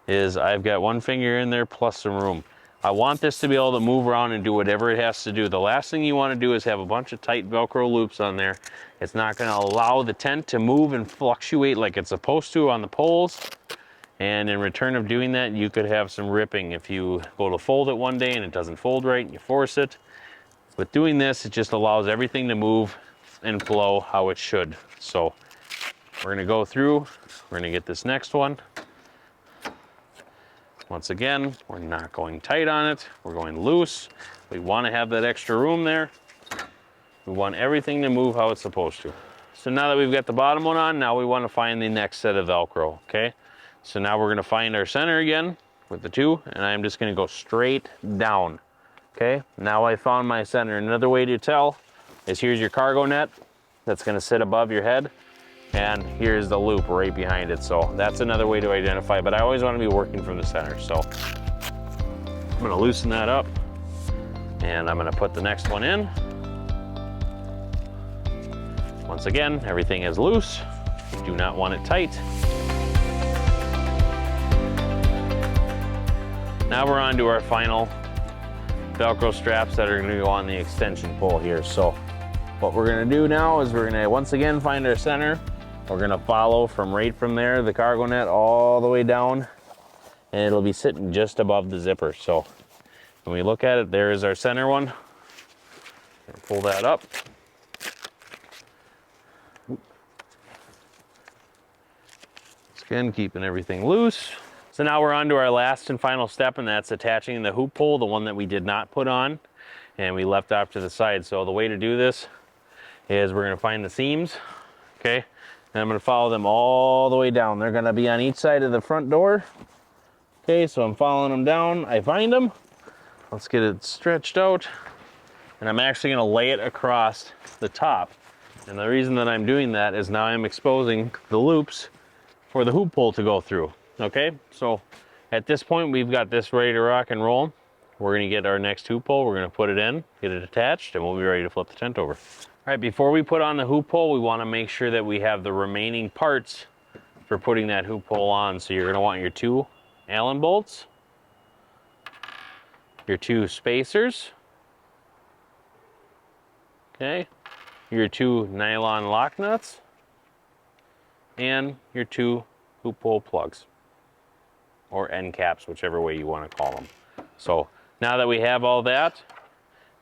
is I've got one finger in there plus some room. I want this to be able to move around and do whatever it has to do. The last thing you want to do is have a bunch of tight Velcro loops on there. It's not going to allow the tent to move and fluctuate like it's supposed to on the poles, and in return of doing that, you could have some ripping if you go to fold it one day and it doesn't fold right and you force it. With doing this, it just allows everything to move and flow how it should. So we're going to go through, we're going to get this next one. Once again, we're not going tight on it, we're going loose. We want to have that extra room there. We want everything to move how it's supposed to. So now that we've got the bottom one on, now we want to find the next set of Velcro, okay? So now we're going to find our center again with the two, and I'm just going to go straight down, okay? Now I found my center. Another way to tell is here's your cargo net that's going to sit above your head. And here's the loop right behind it. So that's another way to identify, but I always want to be working from the center. So I'm going to loosen that up and I'm going to put the next one in. Once again, everything is loose. You do not want it tight. Now we're on to our final Velcro straps that are going to go on the extension pole here. So what we're going to do now is we're going to once again find our center. We're gonna follow right from there, the cargo net all the way down, and it'll be sitting just above the zipper. So when we look at it, there is our center one. Pull that up. Again, keeping everything loose. So now we're on to our last and final step, and that's attaching the hoop pole, the one that we did not put on, and we left off to the side. So the way to do this is we're gonna find the seams, okay? And I'm going to follow them all the way down. They're going to be on each side of the front door. Okay, so I'm following them down. I find them. Let's get it stretched out. And I'm actually going to lay it across the top. And the reason that I'm doing that is now I'm exposing the loops for the hoop pole to go through. Okay, so at this point we've got this ready to rock and roll. We're going to get our next hoop pole. We're going to put it in, get it attached, and we'll be ready to flip the tent over. All right, before we put on the hoop pole, we want to make sure that we have the remaining parts for putting that hoop pole on. So you're going to want your two Allen bolts, your two spacers, okay, your two nylon lock nuts, and your two hoop pole plugs, or end caps, whichever way you want to call them. So now that we have all that,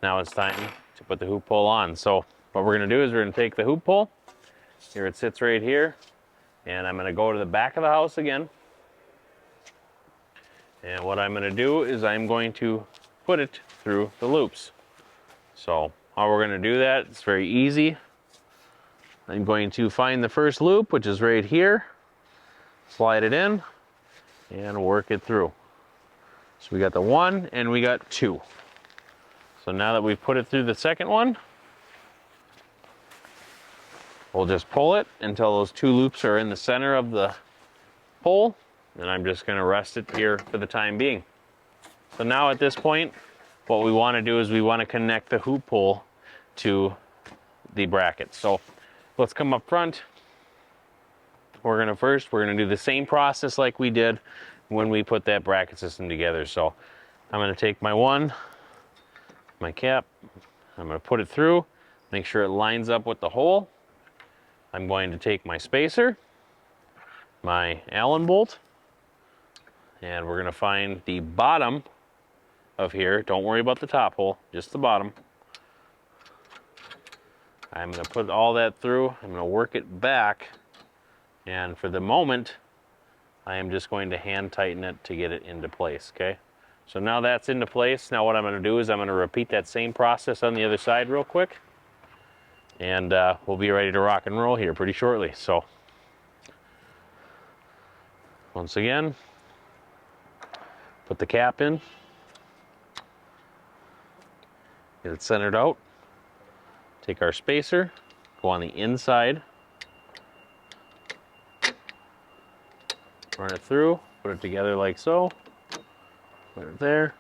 now it's time to put the hoop pole on. So what we're going to do is we're going to take the hoop pole, here it sits right here, and I'm going to go to the back of the house again. And what I'm going to do is I'm going to put it through the loops. So how we're going to do that, it's very easy. I'm going to find the first loop, which is right here, slide it in, and work it through. So we got the one and we got two. So now that we've put it through the second one, we'll just pull it until those two loops are in the center of the pole, and I'm just going to rest it here for the time being. So now at this point, what we want to do is we want to connect the hoop pole to the bracket. So let's come up front. We're going to do the same process like we did when we put that bracket system together. So I'm going to take my cap, I'm going to put it through, make sure it lines up with the hole. I'm going to take my spacer, my Allen bolt, and we're going to find the bottom of here. Don't worry about the top hole, just the bottom. I'm gonna put all that through, I'm gonna work it back, and for the moment, I am just going to hand tighten it to get it into place, okay? So now that's into place. Now what I'm gonna do is I'm gonna repeat that same process on the other side real quick, and we'll be ready to rock and roll here pretty shortly. So, once again, put the cap in, get it centered out, take our spacer, go on the inside, run it through, put it together like so, put it there,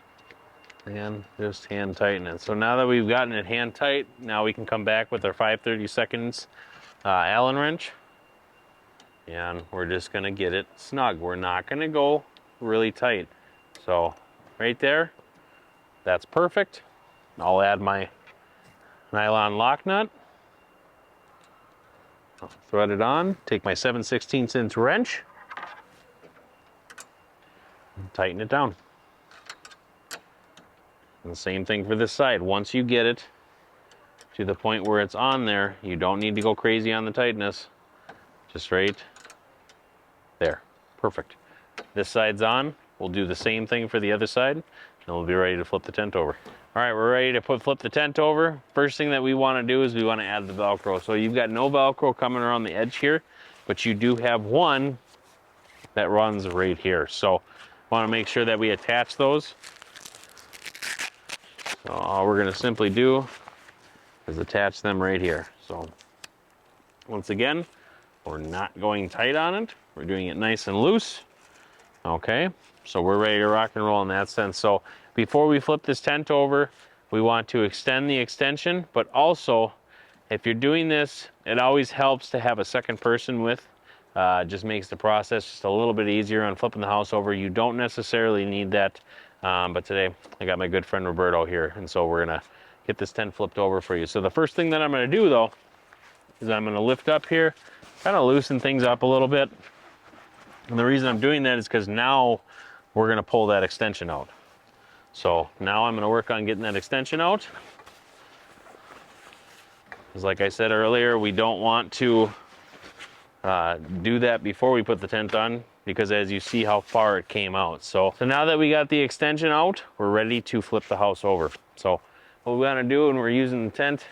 and just hand tighten it. So now that we've gotten it hand tight, now we can come back with our 5/32 Allen wrench, and we're just gonna get it snug. We're not gonna go really tight. So right there, that's perfect. I'll add my nylon lock nut, I'll thread it on, take my 7/16" wrench, and tighten it down. And the same thing for this side. Once you get it to the point where it's on there, you don't need to go crazy on the tightness. Just right there. Perfect. This side's on. We'll do the same thing for the other side, and we'll be ready to flip the tent over. All right, we're ready to flip the tent over. First thing that we want to do is we want to add the Velcro. So you've got no Velcro coming around the edge here, but you do have one that runs right here. So want to make sure that we attach those. So all we're gonna simply do is attach them right here. So once again, we're not going tight on it. We're doing it nice and loose. Okay, so we're ready to rock and roll in that sense. So before we flip this tent over, we want to extend the extension, but also if you're doing this, it always helps to have a second person with. Just makes the process just a little bit easier on flipping the house over. You don't necessarily need that. But today I got my good friend Roberto here, and so we're gonna get this tent flipped over for you. So the first thing that I'm gonna do though is I'm gonna lift up here, kind of loosen things up a little bit. And the reason I'm doing that is because now we're gonna pull that extension out. So now I'm gonna work on getting that extension out. Because like I said earlier, we don't want to do that before we put the tent on, because as you see how far it came out. So now that we got the extension out, we're ready to flip the house over. So what we want to do when we're using the tent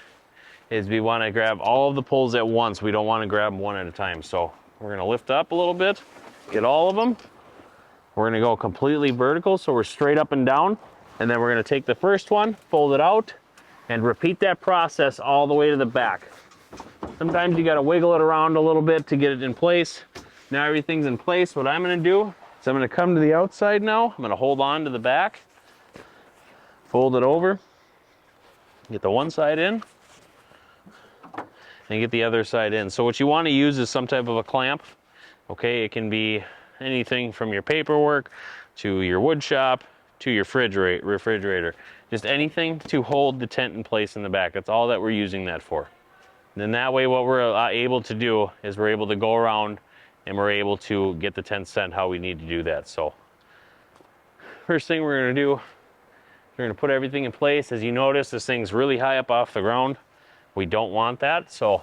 is we want to grab all of the poles at once. We don't want to grab them one at a time. So we're going to lift up a little bit, get all of them. We're going to go completely vertical, so we're straight up and down. And then we're going to take the first one, fold it out, and repeat that process all the way to the back. Sometimes you got to wiggle it around a little bit to get it in place. Now everything's in place. What I'm going to do is I'm going to come to the outside now. I'm going to hold on to the back, fold it over, get the one side in, and get the other side in. So what you want to use is some type of a clamp. Okay, it can be anything from your paperwork to your wood shop to your refrigerator. Just anything to hold the tent in place in the back. That's all that we're using that for. And then that way what we're able to do is we're able to go around and we're able to get the tent set how we need to do that. So first thing we're going to do, we're going to put everything in place. As you notice, this thing's really high up off the ground. We don't want that, so,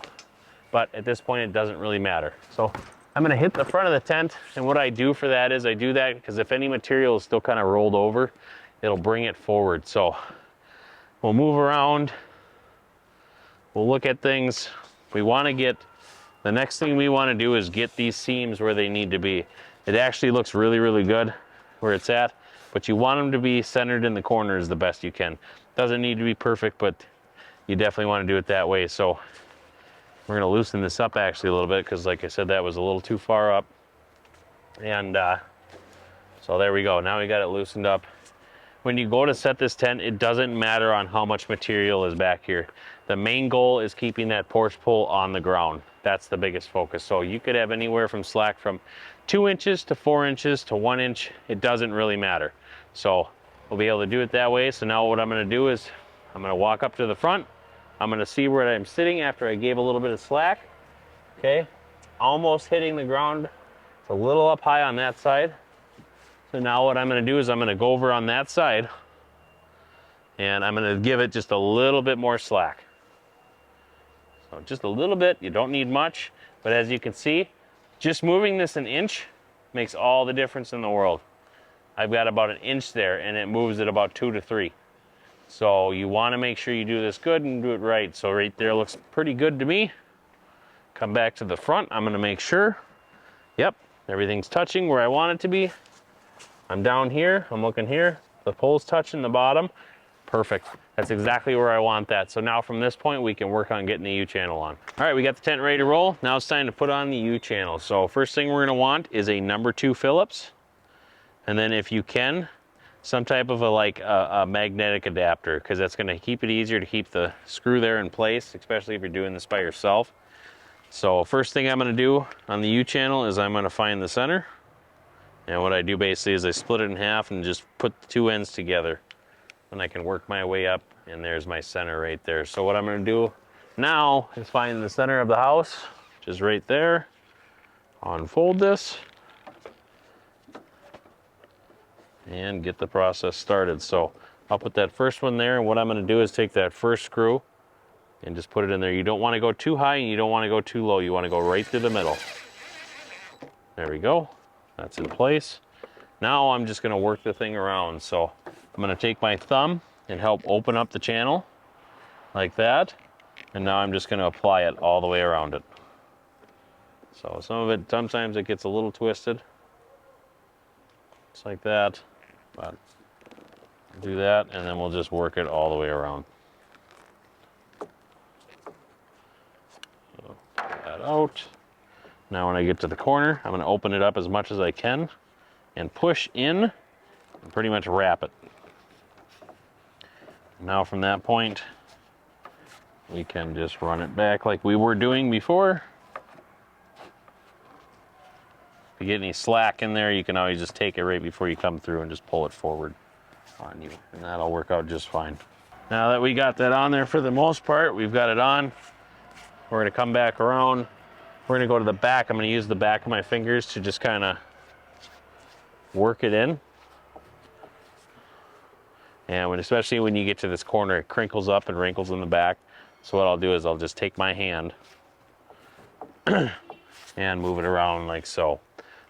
but at this point it doesn't really matter. So I'm going to hit the front of the tent, and what I do for that is I do that because if any material is still kind of rolled over, it'll bring it forward. So we'll move around, we'll look at things. We want to get, the next thing we want to do is get these seams where they need to be. It actually looks really, really good where it's at, but you want them to be centered in the corners the best you can. Doesn't need to be perfect, but you definitely want to do it that way. So we're going to loosen this up actually a little bit because like I said, that was a little too far up. And so there we go. Now we got it loosened up. When you go to set this tent, it doesn't matter on how much material is back here. The main goal is keeping that porch pole on the ground. That's the biggest focus. So you could have anywhere from slack from 2 inches to 4 inches to 1 inch. It doesn't really matter. So we'll be able to do it that way. So now what I'm going to do is I'm going to walk up to the front. I'm going to see where I'm sitting after I gave a little bit of slack. Okay, almost hitting the ground. It's a little up high on that side. So now what I'm going to do is I'm going to go over on that side and I'm going to give it just a little bit more slack. So just a little bit, you don't need much, but as you can see, just moving this an inch makes all the difference in the world. I've got about an inch there and it moves at about 2 to 3. So you want to make sure you do this good and do it right. So right there looks pretty good to me. Come back to the front, I'm going to make sure, yep, everything's touching where I want it to be. I'm down here, I'm looking here, the pole's touching the bottom. Perfect. That's exactly where I want that. So now from this point, we can work on getting the U-channel on. All right, we got the tent ready to roll. Now it's time to put on the U-channel. So first thing we're gonna want is a number 2 Phillips. And then if you can, some type of a magnetic adapter, because that's gonna keep it easier to keep the screw there in place, especially if you're doing this by yourself. So first thing I'm gonna do on the U-channel is I'm gonna find the center. And what I do basically is I split it in half and just put the 2 ends together. And I can work my way up, and there's my center right there. So what I'm gonna do now is find the center of the house, which is right there. Unfold this, and get the process started. So I'll put that first one there, and what I'm gonna do is take that first screw and just put it in there. You don't wanna go too high, and you don't wanna go too low. You wanna go right through the middle. There we go, that's in place. Now I'm just gonna work the thing around. So I'm gonna take my thumb and help open up the channel like that. And now I'm just gonna apply it all the way around it. So sometimes it gets a little twisted. Just like that, but do that and then we'll just work it all the way around. So get that out. Now when I get to the corner, I'm gonna open it up as much as I can and push in and pretty much wrap it. Now from that point, we can just run it back like we were doing before. If you get any slack in there, you can always just take it right before you come through and just pull it forward on you, and that'll work out just fine. Now that we got that on there for the most part, we've got it on. We're gonna come back around. We're gonna go to the back. I'm gonna use the back of my fingers to just kind of work it in. And especially when you get to this corner, it crinkles up and wrinkles in the back. So what I'll do is I'll just take my hand and move it around like so.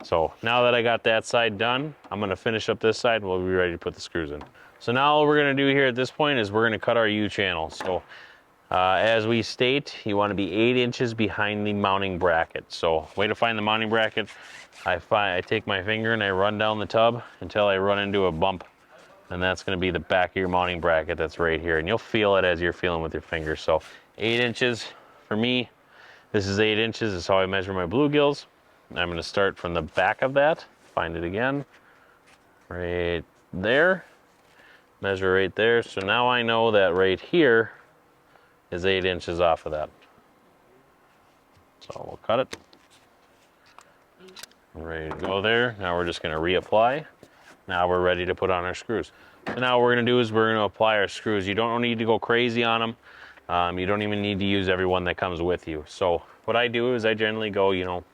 So now that I got that side done, I'm gonna finish up this side and we'll be ready to put the screws in. So now what we're gonna do here at this point is we're gonna cut our U-channel. So as we state, you wanna be 8 inches behind the mounting bracket. So way to find the mounting bracket, I take my finger and I run down the tub until I run into a bump. And that's gonna be the back of your mounting bracket that's right here. And you'll feel it as you're feeling with your fingers. So 8 inches for me, this is 8 inches, is how I measure my bluegills. I'm gonna start from the back of that, find it again, right there, measure right there. So now I know that right here is 8 inches off of that. So we'll cut it. Ready to go there. Now we're just gonna reapply. Now we're ready to put on our screws. So now what we're gonna do is we're gonna apply our screws. You don't need to go crazy on them. You don't even need to use every one that comes with you. So what I do is I generally go, you know,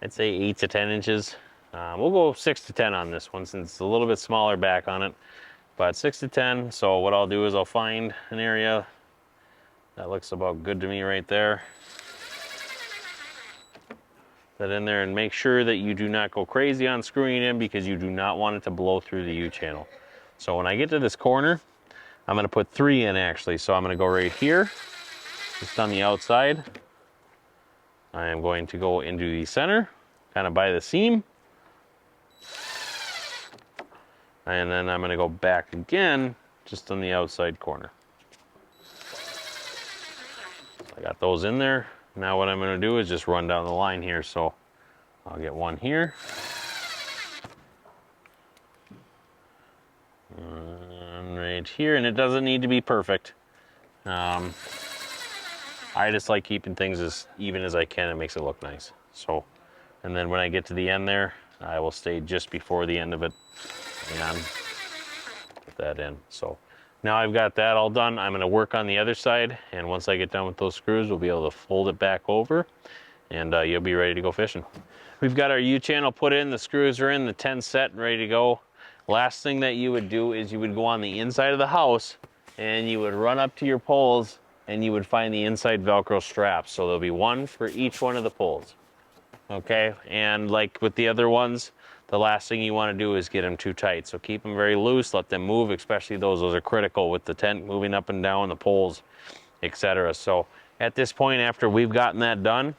I'd say 8 to 10 inches. We'll go 6 to 10 on this one since it's a little bit smaller back on it, but 6 to 10. So what I'll do is I'll find an area that looks about good to me right there. That in there and make sure that you do not go crazy on screwing it in because you do not want it to blow through the U-channel. So when I get to this corner, I'm gonna put 3 in actually. So I'm gonna go right here, just on the outside. I am going to go into the center, kind of by the seam. And then I'm gonna go back again, just on the outside corner. I got those in there. Now what I'm gonna do is just run down the line here. So I'll get one here. And right here, and it doesn't need to be perfect. I just like keeping things as even as I can. It makes it look nice. So, and then when I get to the end there, I will stay just before the end of it and put that in. So now I've got that all done. I'm gonna work on the other side, and once I get done with those screws, we'll be able to fold it back over, and you'll be ready to go fishing. We've got our U-channel put in, the screws are in, the 10 set and ready to go. Last thing that you would do is you would go on the inside of the house, and you would run up to your poles and you would find the inside Velcro straps. So there'll be one for each one of the poles. Okay, and like with the other ones, the last thing you want to do is get them too tight. So keep them very loose, let them move, especially those are critical with the tent moving up and down, the poles, etc. So at this point, after we've gotten that done,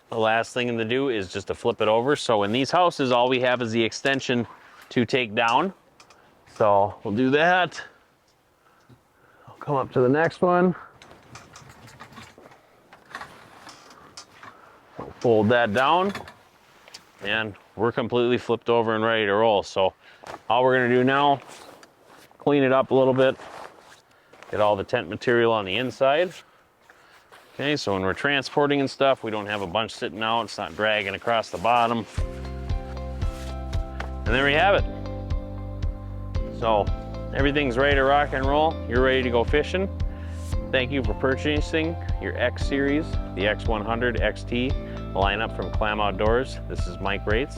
the last thing to do is just to flip it over. So in these houses, all we have is the extension to take down. So we'll do that. I'll come up to the next one. We'll fold that down, and we're completely flipped over and ready to roll. So all we're gonna do now, clean it up a little bit, get all the tent material on the inside. Okay, so when we're transporting and stuff, we don't have a bunch sitting out, it's not dragging across the bottom. And there we have it. So everything's ready to rock and roll. You're ready to go fishing. Thank you for purchasing your X series, the X100 XT lineup from Clam Outdoors. This is Mike Raetz.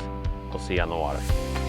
We'll see you on the water.